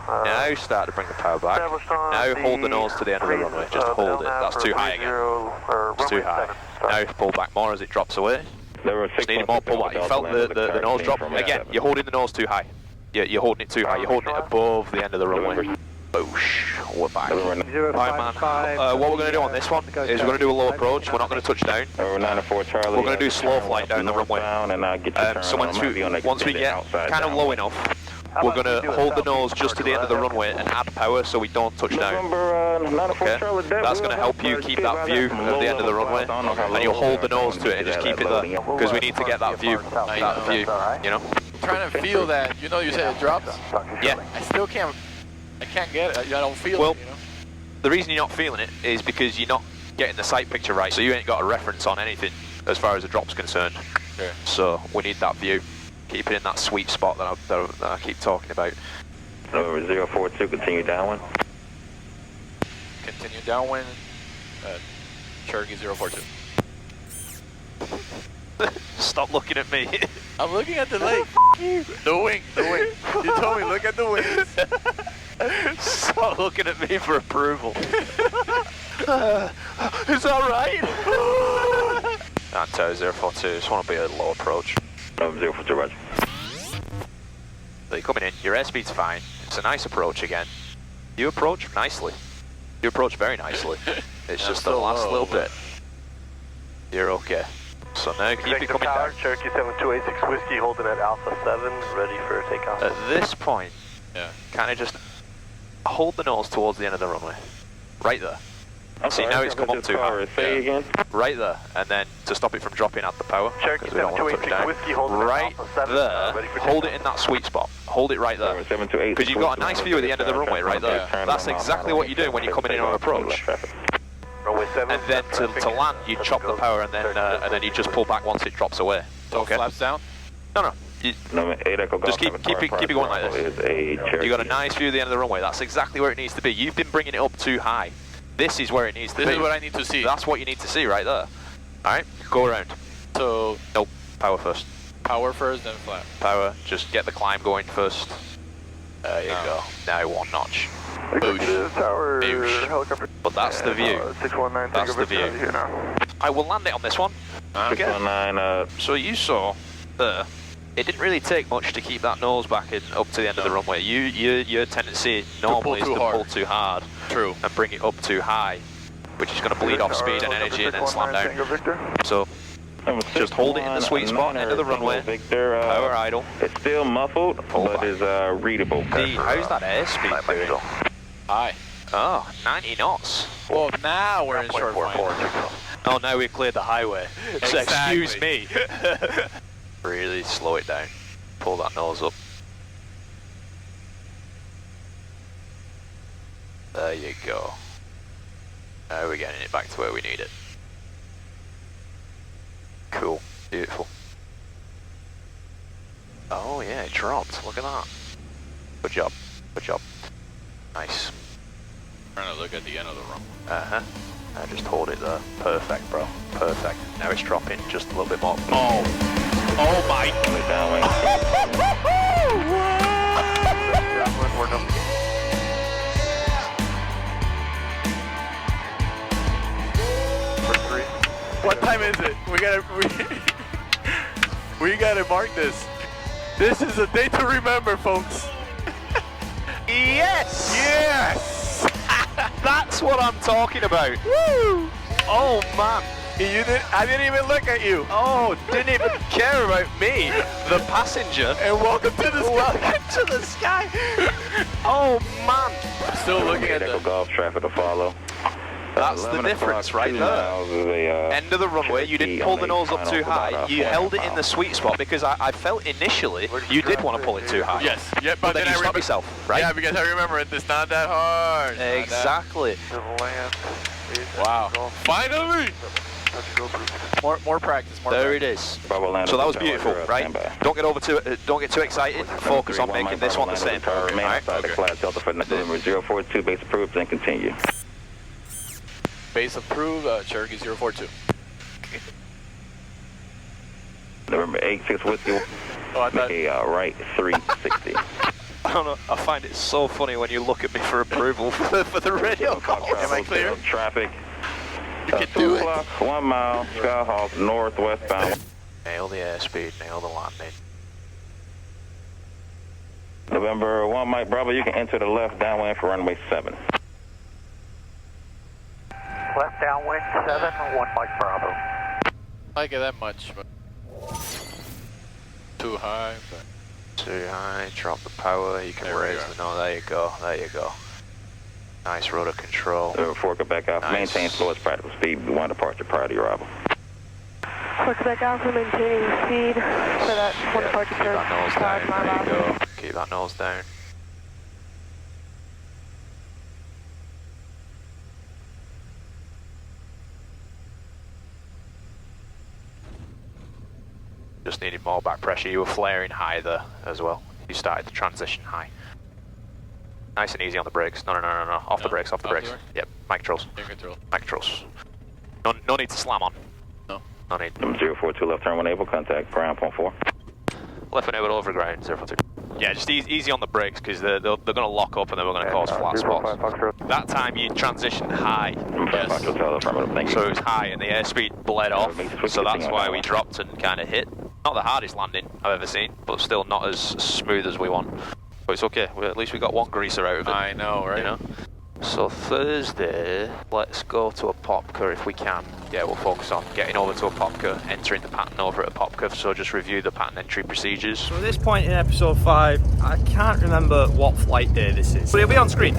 [SPEAKER 2] Now start to bring the power back. Now hold the nose to the end of the runway. Just hold it. That's too high again. It's too high. Now pull back more as it drops away. Just needed more pull back. You felt the nose drop. Again, you're holding the nose too high. You're holding it too high. You're holding it above the end of the runway. Boosh. We're back. Alright, man. What we're going to do on this one is we're going to do a low approach. We're not going to touch down. We're going to do slow flight down the runway. So once we get kind of low enough, we're going to hold the nose just to the end of the runway and add power so we don't touch down. Okay? That's going to help you keep that view of the end of the runway, and you'll hold the nose to it and just keep it there, because we need to get that view, you know?
[SPEAKER 3] I'm trying to feel that, you know, you said it drops?
[SPEAKER 2] Yeah.
[SPEAKER 3] I still can't get it, I don't feel it, you know?
[SPEAKER 2] The reason you're not feeling it is because you're not getting the sight picture right, so you ain't got a reference on anything as far as the drop's concerned.
[SPEAKER 3] Okay.
[SPEAKER 2] So we need that view. Keep it in that sweet spot that I keep talking about.
[SPEAKER 8] Over 042, continue downwind.
[SPEAKER 3] Continue downwind, Cherokee 042.
[SPEAKER 2] Stop looking at me.
[SPEAKER 3] I'm looking at the lake. The wing. You told me look at the wings.
[SPEAKER 2] Stop looking at me for approval. Is that right? Anto 042, just want to be a low approach.
[SPEAKER 8] 042, roger.
[SPEAKER 2] So you're coming in, your airspeed's fine. It's a nice approach again. You approach nicely. You approach very nicely. It's just the last little bit. You're okay. So now keep it coming down.
[SPEAKER 6] Cherokee 7286 Whiskey holding at Alpha 7, ready for takeoff.
[SPEAKER 2] At this point, kind of just hold the nose towards the end of the runway. Right there. See, now it's come up too high. Right there, and then to stop it from dropping out the power, because we don't want to touch down. Right there, hold it in that sweet spot. Hold it right there. Because you've got a nice view at the end of the runway right there. That's exactly what you're doing when you're coming in on approach. And then to land, you chop the power and then you just pull back once it drops away.
[SPEAKER 3] So flaps down?
[SPEAKER 2] No. Just keep it going like this. You got a nice view at the end of the runway. That's exactly where it needs to be. You've been bringing it up too high. This is where it needs to be.
[SPEAKER 3] This is what I need to see.
[SPEAKER 2] That's what you need to see right there. Alright, go around.
[SPEAKER 3] So...
[SPEAKER 2] Nope, power first.
[SPEAKER 3] Power first, then flap.
[SPEAKER 2] Power, just get the climb going first. There you go. Now one notch.
[SPEAKER 6] Boosh. Tower,
[SPEAKER 2] Boosh. But that's the view.
[SPEAKER 6] 619,
[SPEAKER 2] that's the view. I will land it on this one. Okay.
[SPEAKER 8] 619,
[SPEAKER 2] so you saw there, it didn't really take much to keep that nose back in up to the end of the runway. Your tendency normally is to pull too hard.
[SPEAKER 3] True.
[SPEAKER 2] And bring it up too high, which is going to bleed off speed and energy and then slam down. So just hold it in the sweet spot, end of the runway, power idle.
[SPEAKER 8] It's still muffled, but is readable.
[SPEAKER 2] Dee, how's that airspeed doing?
[SPEAKER 3] High.
[SPEAKER 2] Oh, 90 knots.
[SPEAKER 3] Well, now we're in short flight.
[SPEAKER 2] Oh, now we've cleared the highway. So
[SPEAKER 3] Exactly.
[SPEAKER 2] excuse me. Really slow it down. Pull that nose up. There you go. Now we're getting it back to where we need it. Cool. Beautiful. Oh yeah, it dropped. Look at that. Good job. Good job. Nice.
[SPEAKER 3] Trying to look at the end of the runway.
[SPEAKER 2] Uh-huh. Now just hold it there. Perfect, bro. Perfect. Now it's dropping just a little bit more. Oh my.
[SPEAKER 3] What time is it? We gotta mark this. This is a day to remember, folks.
[SPEAKER 2] Yes!
[SPEAKER 3] Yes!
[SPEAKER 2] That's what I'm talking about. Woo! Oh man.
[SPEAKER 3] I didn't even look at you.
[SPEAKER 2] Oh, didn't even care about me, the passenger.
[SPEAKER 3] And welcome to the sky.
[SPEAKER 2] Welcome to the sky. Oh man.
[SPEAKER 3] I'm still looking at the
[SPEAKER 8] golf traffic to follow.
[SPEAKER 2] That's the difference right there. End of the runway, you didn't pull the nose up too high, you held it in the sweet spot because I felt initially you did want to pull it too high.
[SPEAKER 3] Yes, yep,
[SPEAKER 2] but then you stopped yourself, right?
[SPEAKER 3] Yeah, because I remember it's not that hard.
[SPEAKER 2] Exactly.
[SPEAKER 3] Wow. Finally! More practice.
[SPEAKER 2] There it is. So that was beautiful, right? Don't get too excited. Focus on making this one the same.
[SPEAKER 8] Right? Number 042, base approved, and continue.
[SPEAKER 3] Base approved, Cherokee 042.
[SPEAKER 8] November 86 Whiskey, right 360.
[SPEAKER 2] I don't know, I find it so funny when you look at me for approval for the radio call.
[SPEAKER 3] Am I clear?
[SPEAKER 8] Traffic.
[SPEAKER 3] You can do it.
[SPEAKER 8] 1 mile, Skyhawk, northwestbound.
[SPEAKER 2] Nail the airspeed, nail the landing.
[SPEAKER 8] November 1, Mike Bravo, you can enter the left downwind for runway 7.
[SPEAKER 6] Left downwind 7, 1 Mike Bravo.
[SPEAKER 3] I get that much, but too high. But
[SPEAKER 2] Too high, drop the power, you can
[SPEAKER 3] There we
[SPEAKER 2] raise
[SPEAKER 3] go.
[SPEAKER 2] the no, there you go, there you go. Nice rotor control.
[SPEAKER 8] Fork it back off.
[SPEAKER 2] Nice.
[SPEAKER 8] Maintain slowest practical speed. We want departure prior to your arrival.
[SPEAKER 9] Fork back out for maintaining speed for that one departure
[SPEAKER 2] Keep that nose down,
[SPEAKER 9] my
[SPEAKER 2] there you
[SPEAKER 9] left.
[SPEAKER 2] go. Keep that nose down. Just needed more back pressure. You were flaring high there as well. You started to transition high. Nice and easy on the brakes. No. Off the brakes, off the brakes. Yep, mic controls.
[SPEAKER 3] in control.
[SPEAKER 2] Mic controls. No need to slam on.
[SPEAKER 3] No.
[SPEAKER 2] No need.
[SPEAKER 8] Number 042 left turn 1 able, contact ground point 4.
[SPEAKER 2] Left enable over ground, 042. Yeah, just easy on the brakes because they're going to lock up and then we're going to cause flat spots. That time you transitioned high.
[SPEAKER 8] Yes.
[SPEAKER 2] So it was high and the airspeed bled off, so that's why we dropped and kind of hit. Not the hardest landing I've ever seen, but still not as smooth as we want. But it's okay, at least we got one greaser out of it.
[SPEAKER 3] I know, right?
[SPEAKER 2] You know? So Thursday, let's go to a Popka if we can. Yeah, we'll focus on getting over to a Popka, entering the pattern over at a Popka, so just review the pattern entry procedures.
[SPEAKER 1] So at this point in episode 5, I can't remember what flight day this is, but it'll be on screen.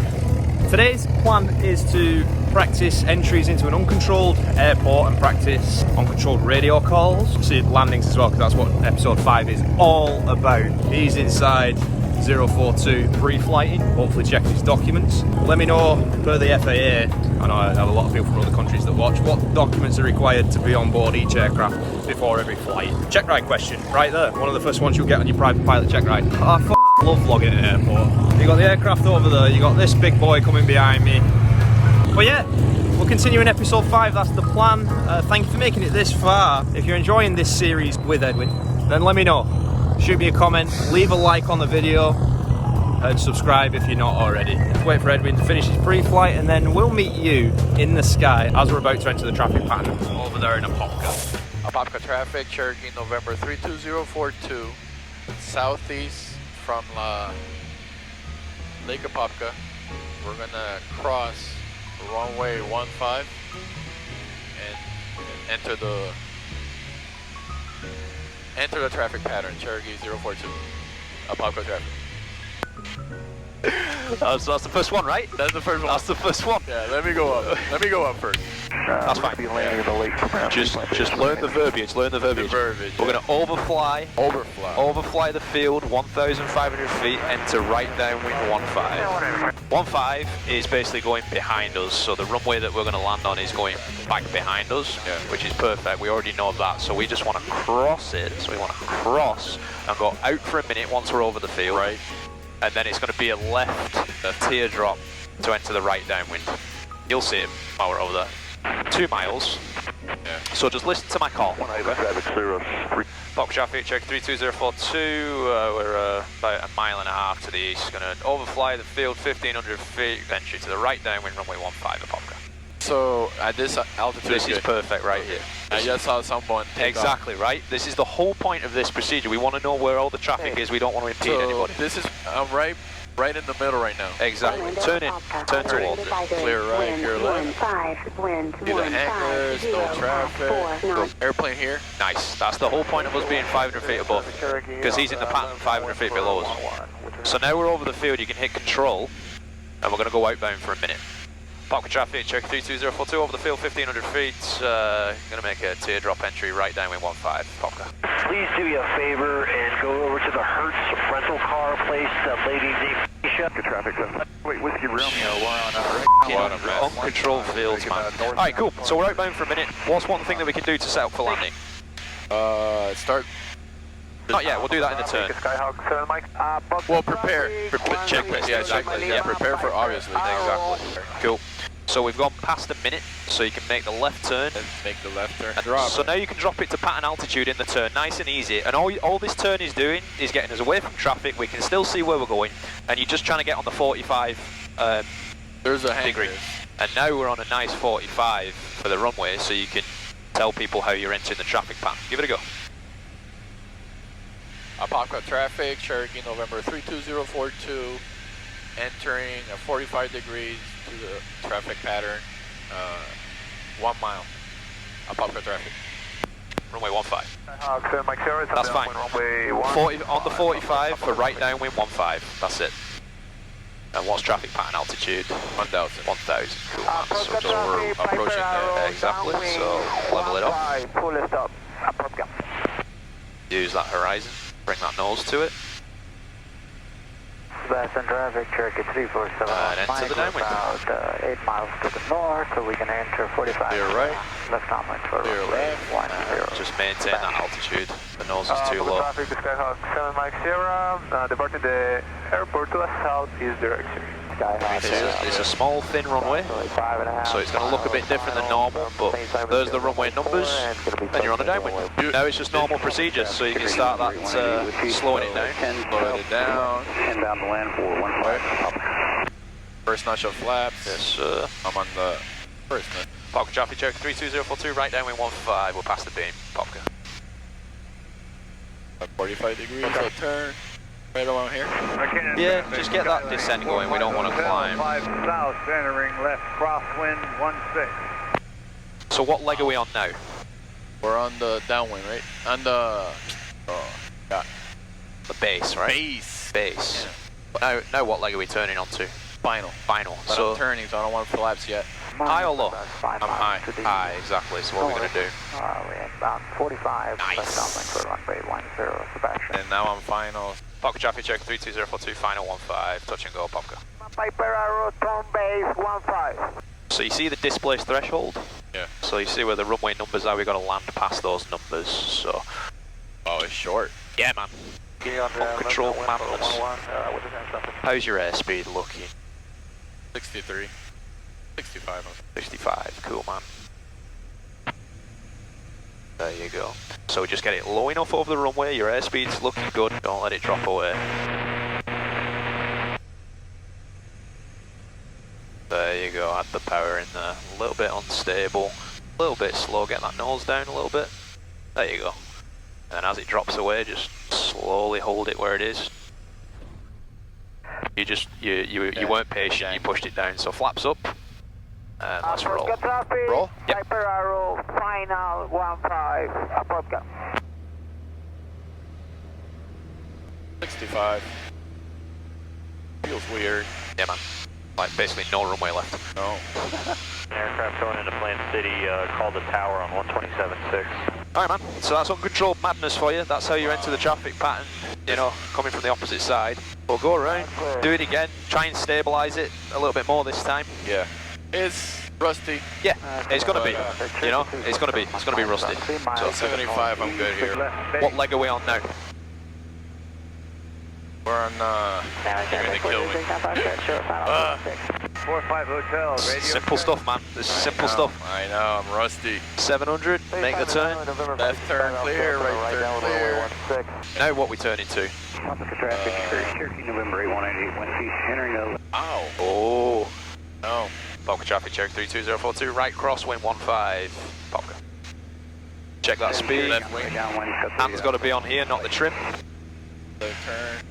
[SPEAKER 1] Today's plan is to practice entries into an uncontrolled airport and practice uncontrolled radio calls. See landings as well, because that's what episode 5 is all about. He's inside 042 pre-flighting, hopefully check his documents. Let me know, per the FAA, I know I have a lot of people from other countries that watch, what documents are required to be on board each aircraft before every flight. Check ride question, right there, one of the first ones you'll get on your private pilot check ride. I love vlogging at an airport. You got the aircraft over there, you got this big boy coming behind me. But yeah, we'll continue in episode 5, that's the plan. Thank you for making it this far. If you're enjoying this series with Edwin, then let me know. Shoot me a comment, leave a like on the video, and subscribe if you're not already. Let's wait for Edwin to finish his pre-flight, and then we'll meet you in the sky as we're about to enter the traffic pattern over there in a Popka.
[SPEAKER 3] Popka traffic, Cherokee November 32042, southeast from Lake Apopka. We're gonna cross runway 15 and enter the traffic pattern, Cherokee 042, Apopka traffic.
[SPEAKER 2] That's the first one, right?
[SPEAKER 3] That's the first one.
[SPEAKER 2] That's the first one.
[SPEAKER 3] Yeah, let me go up. Let me go up first.
[SPEAKER 2] That's fine.
[SPEAKER 6] Be landing in the lake.
[SPEAKER 2] Just learn the verbiage, learn the verbiage. We're going to overfly the field 1,500 feet, enter right downwind 15. 15 is basically going behind us, so the runway that we're going to land on is going back behind us, which is perfect. We already know that, so we just want to cross it. So we want to cross and go out for a minute once we're over the field.
[SPEAKER 3] Right.
[SPEAKER 2] And then it's going to be a teardrop to enter the right downwind. You'll see it while we're over there. 2 miles.
[SPEAKER 3] Yeah.
[SPEAKER 2] So just listen to my call. Box traffic, check 32042. We're about a mile and a half to the east. Going to overfly the field 1,500 feet, entry to the right downwind, runway 15 at Popka.
[SPEAKER 3] So at this altitude,
[SPEAKER 2] This is perfect right here.
[SPEAKER 3] I just saw someone take
[SPEAKER 2] Exactly, right? This is the whole point of this procedure. We want to know where all the traffic is. We don't want to impede
[SPEAKER 3] So
[SPEAKER 2] anybody.
[SPEAKER 3] this is, I'm right in the middle right now.
[SPEAKER 2] Exactly. Turn in. Turn towards it.
[SPEAKER 3] Clear right, clear left. Do the hangars, no traffic. Go airplane here.
[SPEAKER 2] Nice. That's the whole point of us being 500 feet above. Because he's in the pattern 500 feet below us. So now we're over the field, you can hit control. And we're going to go outbound for a minute. Popka traffic, check 32042 over the field, 1,500 feet. Going to make a teardrop entry right downwind 15, Popka.
[SPEAKER 6] Please do me a favor and go over to the Hertz rental car place, Lady Aviation. Good traffic. Wait, Whiskey Romeo, we're on
[SPEAKER 2] Uncontrolled fields, man. Alright, cool. So we're outbound for a minute. What's one thing that we can do to set up for landing?
[SPEAKER 3] Start.
[SPEAKER 2] Not yet, we'll do that in the turn.
[SPEAKER 6] Skyhawk 7, Mike.
[SPEAKER 3] Well, prepare.
[SPEAKER 2] Checklist,
[SPEAKER 3] Yeah,
[SPEAKER 2] exactly.
[SPEAKER 3] checklist. Yeah, prepare for obviously.
[SPEAKER 2] Exactly. Cool. So we've gone past a minute, so you can make the left turn.
[SPEAKER 3] And make the left turn. Drop.
[SPEAKER 2] So now you can drop it to pattern altitude in the turn, nice and easy. And all this turn is doing is getting us away from traffic. We can still see where we're going, and you're just trying to get on the 45
[SPEAKER 3] There's a
[SPEAKER 2] degree.
[SPEAKER 3] hangar.
[SPEAKER 2] And now we're on a nice 45 for the runway, so you can tell people how you're entering the traffic pattern. Give it a go.
[SPEAKER 3] Apopka traffic, Cherokee November 32042, entering 45 degrees to the traffic pattern, 1 mile. Apopka traffic.
[SPEAKER 2] Runway 15.
[SPEAKER 5] That's
[SPEAKER 2] fine.
[SPEAKER 5] Runway
[SPEAKER 2] 40, on the 45 for right downwind 15. That's it. And what's traffic pattern altitude?
[SPEAKER 3] 1,000.
[SPEAKER 2] 1,000. Cool, man. So
[SPEAKER 3] So
[SPEAKER 2] just
[SPEAKER 3] we're approaching there.
[SPEAKER 2] exactly. So level it up.
[SPEAKER 6] Full stop. Apopka.
[SPEAKER 2] Use that horizon. Bring that nose to it.
[SPEAKER 6] West and traffic, Cherokee 347.
[SPEAKER 2] And enter the downwind.
[SPEAKER 6] About 8 miles to the north, so we can enter 45.
[SPEAKER 3] Clear right.
[SPEAKER 6] Left downwind for
[SPEAKER 3] Clear
[SPEAKER 6] runway
[SPEAKER 3] left.
[SPEAKER 6] 10.
[SPEAKER 2] Just maintain that altitude. The nose is too low.
[SPEAKER 5] Traffic, Skyhawk 7 Mike Sierra, departing the airport to the southeast direction.
[SPEAKER 2] It's a small, thin runway, so it's going to look a bit different than normal, but there's the runway numbers, and you're on a downwind. Now it's just normal procedure, so you can start that slowing it down.
[SPEAKER 3] Slowing it down.
[SPEAKER 6] 10 down the land for 15.
[SPEAKER 3] First notch of flaps.
[SPEAKER 2] Yes, sir.
[SPEAKER 3] I'm on the first notch.
[SPEAKER 2] Popka traffic, Cherokee 32042, right downwind 15, we're past the beam. Popka.
[SPEAKER 3] 45 degrees, so turn. Right along here.
[SPEAKER 2] Yeah, just get that descent going, we don't want to climb.
[SPEAKER 5] 5 south, entering left crosswind 16.
[SPEAKER 2] So what leg are we on now?
[SPEAKER 3] We're on the downwind, right? On the... yeah.
[SPEAKER 2] The base, right?
[SPEAKER 3] Base.
[SPEAKER 2] Base. Now what leg are we turning onto?
[SPEAKER 3] Final.
[SPEAKER 2] Final.
[SPEAKER 3] But
[SPEAKER 2] So
[SPEAKER 3] I'm turning, so I don't want to flaps yet.
[SPEAKER 2] high or low?
[SPEAKER 3] I'm high.
[SPEAKER 2] High, exactly. So what are we going to do?
[SPEAKER 6] We're about 45.
[SPEAKER 2] Nice.
[SPEAKER 6] Left downwind for runway 10, Sebastian.
[SPEAKER 3] And now I'm final.
[SPEAKER 2] Popka traffic, Cherokee 32042, final 15, touch and go, Popka.
[SPEAKER 6] Piper Arrow, turn base 15.
[SPEAKER 2] So you see the displaced threshold?
[SPEAKER 3] Yeah.
[SPEAKER 2] So you see where the runway numbers are, we've got to land past those numbers, so...
[SPEAKER 3] Oh, it's short.
[SPEAKER 2] Yeah, man. Uncontrolled madness. How's your airspeed looking?
[SPEAKER 3] 63. 65.
[SPEAKER 2] 65, cool, man. There you go. So just get it low enough over the runway, your airspeed's looking good, don't let it drop away. There you go, add the power in there. A little bit unstable, a little bit slow, get that nose down a little bit. There you go. And as it drops away, just slowly hold it where it is. You weren't patient, you pushed it down, so flaps up. And let's roll.
[SPEAKER 3] Roll?
[SPEAKER 2] Yep.
[SPEAKER 6] Piper Arrow, final 15, Apopka.
[SPEAKER 3] 65. Feels weird.
[SPEAKER 2] Yeah, man. Like basically no runway left.
[SPEAKER 3] No.
[SPEAKER 6] Aircraft going into Plant City, called the tower on 127.6.
[SPEAKER 2] Alright, man. So that's uncontrolled madness for you. That's how you enter the traffic pattern, you know, coming from the opposite side. We'll go around, do it again, try and stabilise it a little bit more this time.
[SPEAKER 3] Yeah. It's rusty.
[SPEAKER 2] Yeah, it's gonna be. You know, it's gonna be rusty.
[SPEAKER 3] So 75, I'm good here.
[SPEAKER 2] What leg are we on now?
[SPEAKER 3] We're on, you're gonna kill me.
[SPEAKER 5] 45 Hotel, radio.
[SPEAKER 2] Simple stuff, man. This is simple stuff.
[SPEAKER 3] I know, I'm rusty.
[SPEAKER 2] 700, make the turn.
[SPEAKER 3] Left turn clear, right turn clear.
[SPEAKER 2] Now what we turn into?
[SPEAKER 6] Traffic, Cherokee November 8188, wind speed entering the...
[SPEAKER 3] Ow.
[SPEAKER 2] Oh.
[SPEAKER 3] No.
[SPEAKER 2] Popka traffic, Cherokee 32042, right crosswind 15. Popka. Check that speed.
[SPEAKER 3] Left wing.
[SPEAKER 2] Hand's got to be on here, not the trim.
[SPEAKER 3] Left turn.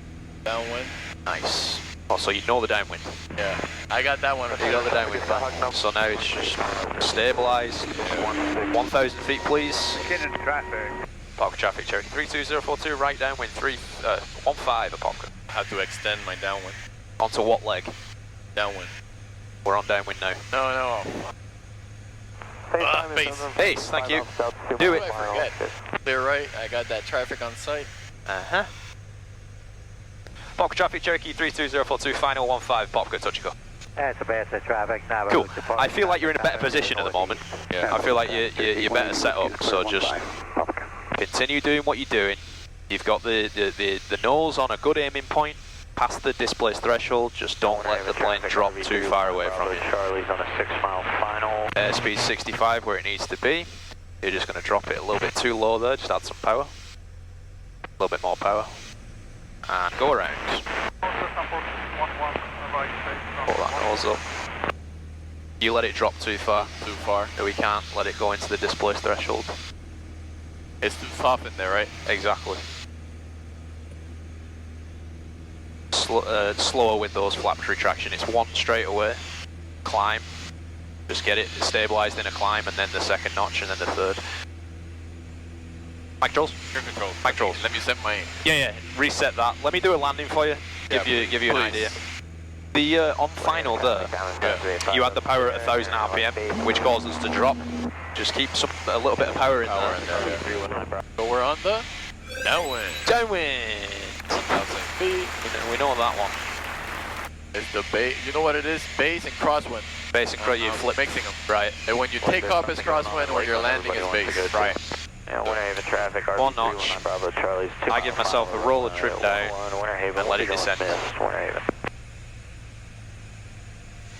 [SPEAKER 3] Downwind.
[SPEAKER 2] Nice. Oh, so you know the downwind.
[SPEAKER 3] Yeah. I got that one.
[SPEAKER 2] You got the downwind back. So now it's just stabilised. 1,000 feet, please.
[SPEAKER 5] Traffic.
[SPEAKER 2] Popka traffic, Cherokee 32042, right downwind 15, Popka.
[SPEAKER 3] Have to extend my downwind.
[SPEAKER 2] Onto what leg?
[SPEAKER 3] Downwind.
[SPEAKER 2] We're on downwind now.
[SPEAKER 3] No. Base.
[SPEAKER 2] Base, thank you. Do it.
[SPEAKER 3] I forget. Clear right. I got that traffic on site.
[SPEAKER 2] Uh-huh. Popka traffic, Cherokee 32042, final 15, Popka, touch and go.
[SPEAKER 6] That's a bad traffic. Now
[SPEAKER 2] Cool. I feel like you're in a better position at the moment.
[SPEAKER 3] Yeah.
[SPEAKER 2] I feel like you're better set up, so just continue doing what you're doing. You've got the nose on a good aiming point, past the displaced threshold, just don't let the plane drop too far away from you.
[SPEAKER 6] Charlie's on a 6-mile final.
[SPEAKER 2] Airspeed 65 where it needs to be. You're just going to drop it a little bit too low there, just add some power. A little bit more power. And go around. Pull that nose up. You let it drop too far.
[SPEAKER 3] Too far.
[SPEAKER 2] No, we can't let it go into the displaced threshold.
[SPEAKER 3] It's too soft in there, right?
[SPEAKER 2] Exactly. slower with those flaps retraction. It's one straight away, climb, just get it stabilised in a climb, and then the second notch, and then the third. Mic controls?
[SPEAKER 3] Your control.
[SPEAKER 2] Mic controls.
[SPEAKER 3] Let me set my...
[SPEAKER 2] Yeah, reset that. Let me do a landing for you, give you an idea. The on final there, you had the power at 1000 RPM, which caused us to drop. Just keep a little bit of power in there.
[SPEAKER 3] So we're on the downwind.
[SPEAKER 2] Downwind!
[SPEAKER 3] 1,000 feet.
[SPEAKER 2] We know that one.
[SPEAKER 3] It's the base. You know what it is? Base and crosswind.
[SPEAKER 2] Base and crosswind, you flip.
[SPEAKER 3] Mixing them.
[SPEAKER 2] Right.
[SPEAKER 3] And when you take off it's crosswind, when you're landing it's base.
[SPEAKER 2] Right.
[SPEAKER 6] Yeah, Winter Haven traffic.
[SPEAKER 2] One notch.
[SPEAKER 6] Bravo Charlie's 2
[SPEAKER 2] I give myself a roller trim down and let it descend.
[SPEAKER 6] Winter Haven.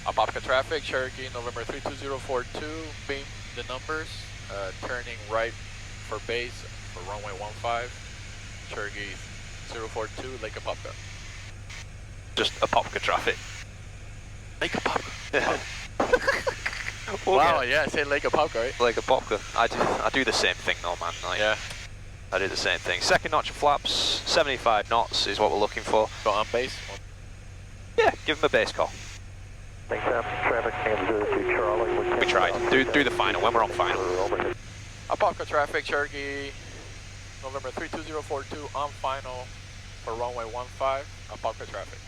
[SPEAKER 3] Apopka traffic, Cherokee, November 32042, beam the numbers, turning right for base for runway 15, Cherokee 042, Lake Apopka.
[SPEAKER 2] Just Apopka traffic.
[SPEAKER 3] Lake Apopka?
[SPEAKER 2] Wow,
[SPEAKER 3] yeah, I say Lake Apopka, right?
[SPEAKER 2] Lake Apopka. I do the same thing though, man. Like, yeah. I do the same thing. Second notch of flaps, 75 knots is what we're looking for.
[SPEAKER 3] Go on base?
[SPEAKER 2] Yeah, give him a base call.
[SPEAKER 6] Thanks, traffic, to Charlie.
[SPEAKER 2] We tried. Do the final when we're on final.
[SPEAKER 3] Apopka traffic, Cherokee, November 32042 on final for runway 15, Apopka traffic.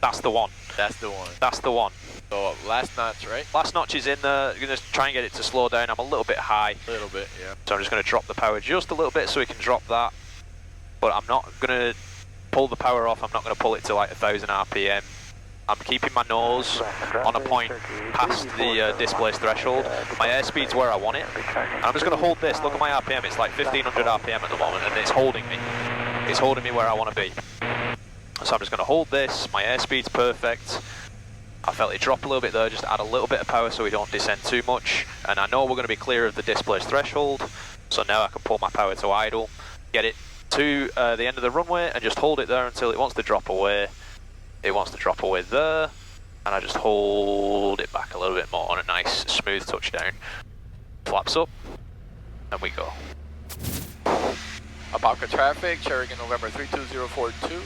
[SPEAKER 2] That's the one.
[SPEAKER 3] That's the one.
[SPEAKER 2] That's the one.
[SPEAKER 3] So last notch, right?
[SPEAKER 2] Last notch is in there. You're going to try and get it to slow down. I'm a little bit high.
[SPEAKER 3] A little bit, yeah.
[SPEAKER 2] So I'm just going to drop the power just a little bit so we can drop that. But I'm not going to pull the power off. I'm not going to pull it to like 1000 RPM. I'm keeping my nose on a point past the displaced threshold. My airspeed's where I want it. And I'm just going to hold this. Look at my RPM. It's like 1500 RPM at the moment, and it's holding me. It's holding me where I want to be. So I'm just going to hold this. My airspeed's perfect. I felt it drop a little bit there, just add a little bit of power so we don't descend too much. And I know we're going to be clear of the displaced threshold. So now I can pull my power to idle, get it to the end of the runway, and just hold it there until it wants to drop away. It wants to drop away there, and I just hold it back a little bit more on a nice smooth touchdown. Flaps up, and we go.
[SPEAKER 3] Apopka traffic, Cherokee November 32042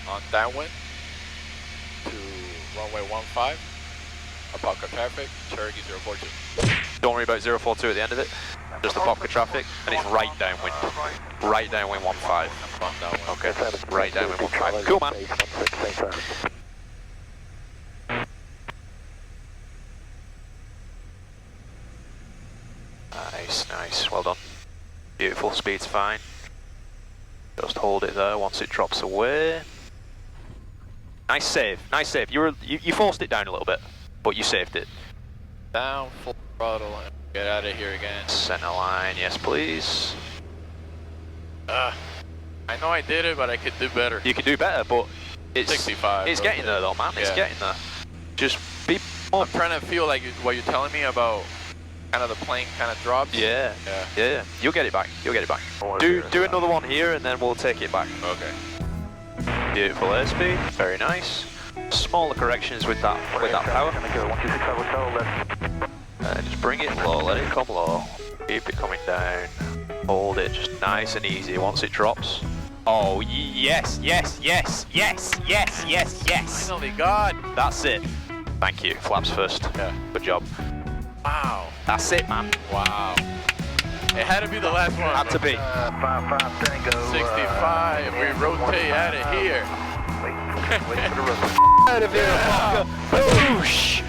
[SPEAKER 3] on downwind to runway 15. Apopka traffic, Cherokee 042.
[SPEAKER 2] Don't worry about 042 at the end of it, just Apopka traffic, and it's right downwind. Right downwind 15. Okay, right downwind 15. Cool, man. Nice, nice, well done. Beautiful, speed's fine. Just hold it there once it drops away. Nice save, nice save. You forced it down a little bit, but you saved it.
[SPEAKER 3] Down, full throttle, and get out of here again.
[SPEAKER 2] Center line, yes please.
[SPEAKER 3] I know I did it, but I could do better.
[SPEAKER 2] You could do better, but it's
[SPEAKER 3] 65.
[SPEAKER 2] It's getting there though, man. It's getting there. Just be.
[SPEAKER 3] I'm trying to feel like what you're telling me about kind of the plane kind of drops.
[SPEAKER 2] Yeah. You'll get it back. You'll get it back. Do another one here, and then we'll take it back.
[SPEAKER 3] Okay.
[SPEAKER 2] Beautiful airspeed. Very nice. Smaller corrections with that power. Just bring it low. Let it come low. Keep it coming down. Hold it just nice and easy once it drops. Oh, yes, yes, yes, yes, yes, yes, yes.
[SPEAKER 3] Finally, God.
[SPEAKER 2] That's it. Thank you. Flaps first.
[SPEAKER 3] Yeah.
[SPEAKER 2] Good job.
[SPEAKER 3] Wow.
[SPEAKER 2] That's it, man.
[SPEAKER 3] Wow. It had to be the last one.
[SPEAKER 2] Had to be.
[SPEAKER 3] 65. We rotate out of here.
[SPEAKER 2] Out of here, fucker. Boosh.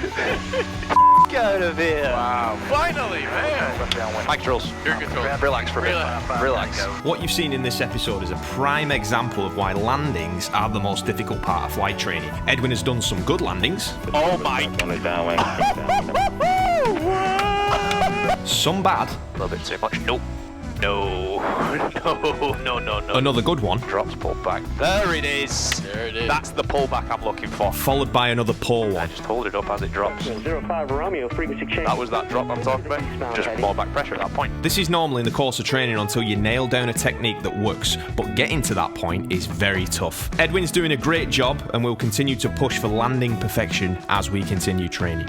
[SPEAKER 2] Out of here.
[SPEAKER 3] Wow. Finally, man.
[SPEAKER 2] Mic controls.
[SPEAKER 3] Your control.
[SPEAKER 2] Relax for a bit. Relax.
[SPEAKER 1] What you've seen in this episode is a prime example of why landings are the most difficult part of flight training. Edwin has done some good landings.
[SPEAKER 2] Oh my.
[SPEAKER 1] Some bad.
[SPEAKER 2] A little bit too much. Nope. No.
[SPEAKER 1] Another good one.
[SPEAKER 2] Drops, pulled back. There it is.
[SPEAKER 3] There it is.
[SPEAKER 2] That's the pullback I'm looking for.
[SPEAKER 1] Followed by another poor one.
[SPEAKER 2] Just hold it up as it drops.
[SPEAKER 4] 05 Romeo, frequency change.
[SPEAKER 2] That was that drop I'm talking about. Just more back pressure at that point.
[SPEAKER 1] This is normally in the course of training until you nail down a technique that works, but getting to that point is very tough. Edwin's doing a great job, and we'll continue to push for landing perfection as we continue training.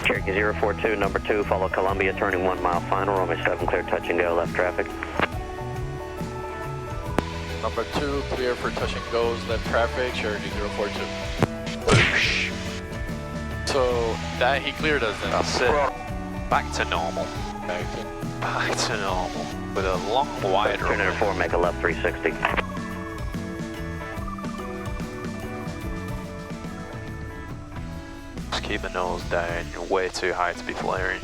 [SPEAKER 4] Cherokee 042, number 2, follow Columbia, turning 1 mile final, runway 7, clear touch and go, left traffic.
[SPEAKER 3] Number 2, clear for touch and goes, left traffic, Cherokee 042.
[SPEAKER 2] Boosh.
[SPEAKER 3] So that he cleared us then.
[SPEAKER 2] That's it. Back to normal. Back to normal. With a long wide run.
[SPEAKER 4] Turn 4, make a left 360.
[SPEAKER 2] Just keep the nose down. You're way too high to be flaring.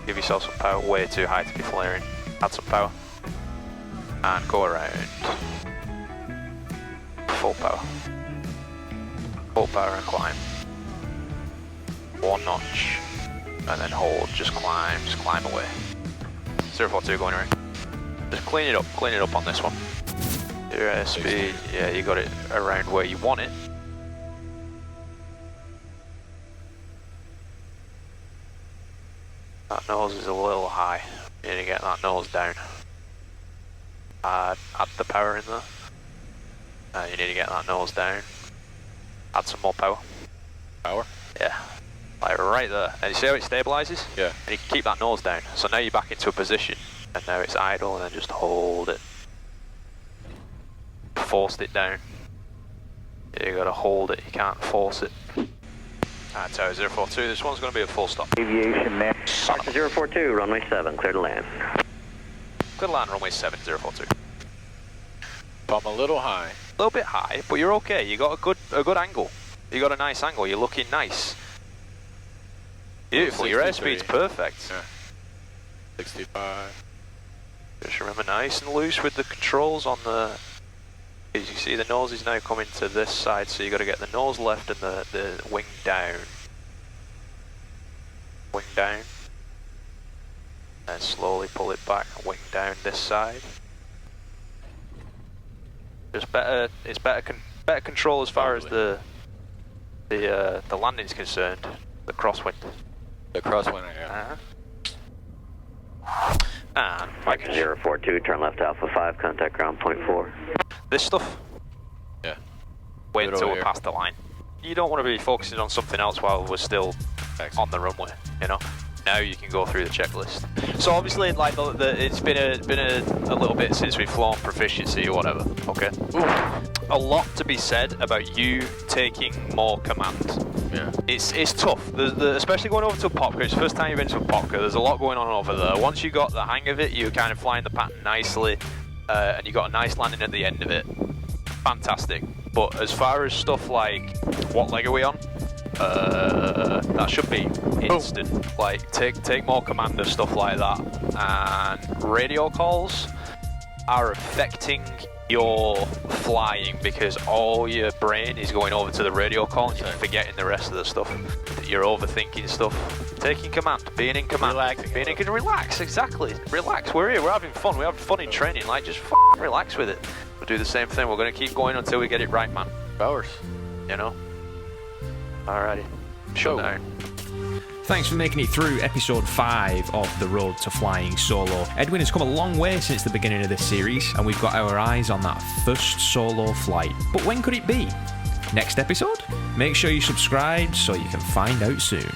[SPEAKER 2] Give yourself some power. Way too high to be flaring. Add some power. And go around. Full power. Full power and climb. 1 notch. And then hold. Just climb away. 042 going around. Just clean it up on this one. Your airspeed, yeah, you got it around where you want it. That nose is a little high. You need to get that nose down. Add the power in there. You need to get that nose down. Add some more power.
[SPEAKER 3] Power?
[SPEAKER 2] Yeah. Like right there. And you see how it stabilises?
[SPEAKER 3] Yeah.
[SPEAKER 2] And you can keep that nose down. So now you're back into a position. And now it's idle, and then just hold it. Forced it down. You gotta hold it, you can't force it. Alright, Tower 042, this one's gonna be a full stop.
[SPEAKER 4] Aviation Member. 042, runway 7, clear to land.
[SPEAKER 2] Clear to land, runway 7, 042.
[SPEAKER 3] I'm a little high.
[SPEAKER 2] A little bit high, but you're okay. You got a good angle. You got a nice angle, you're looking nice. Beautiful, your airspeed's perfect.
[SPEAKER 3] Yeah. 65.
[SPEAKER 2] Just remember, nice and loose with the controls on the... As you see, the nose is now coming to this side, so you got to get the nose left and the wing down. Wing down. And slowly pull it back, wing down this side. Just better, it's better control as far as the landing's concerned. The crosswind.
[SPEAKER 3] The crosswind, yeah.
[SPEAKER 2] And
[SPEAKER 4] Mike 042, turn left Alpha 5, contact ground point 4.
[SPEAKER 2] This stuff?
[SPEAKER 3] Yeah.
[SPEAKER 2] Wait until we're past the line. You don't want to be focusing on something else while we're still on the runway, you know? Now you can go through the checklist. So obviously, like, it's been a little bit since we've flown proficiency or whatever, okay? Ooh. A lot to be said about you taking more command.
[SPEAKER 3] Yeah.
[SPEAKER 2] It's tough, especially going over to a Popka. It's the first time you've been to a Popka. There's a lot going on over there. Once you got the hang of it, you're kind of flying the pattern nicely, and you got a nice landing at the end of it. Fantastic. But as far as stuff like, what leg are we on? That should be instant. Oh. Like, take more command of stuff like that. And radio calls are affecting your flying because all your brain is going over to the radio call and you're forgetting the rest of the stuff. You're overthinking stuff. Taking command, being in command, relax, exactly. Relax. We're here. We're having fun. We're having fun in training. Like, just relax with it. We'll do the same thing. We're going to keep going until we get it right, man.
[SPEAKER 3] Hours.
[SPEAKER 2] You know. Alrighty. Shut down.
[SPEAKER 1] Thanks for making it through episode 5 of The Road to Flying Solo. Edwin has come a long way since the beginning of this series, and we've got our eyes on that first solo flight. But when could it be? Next episode? Make sure you subscribe so you can find out soon.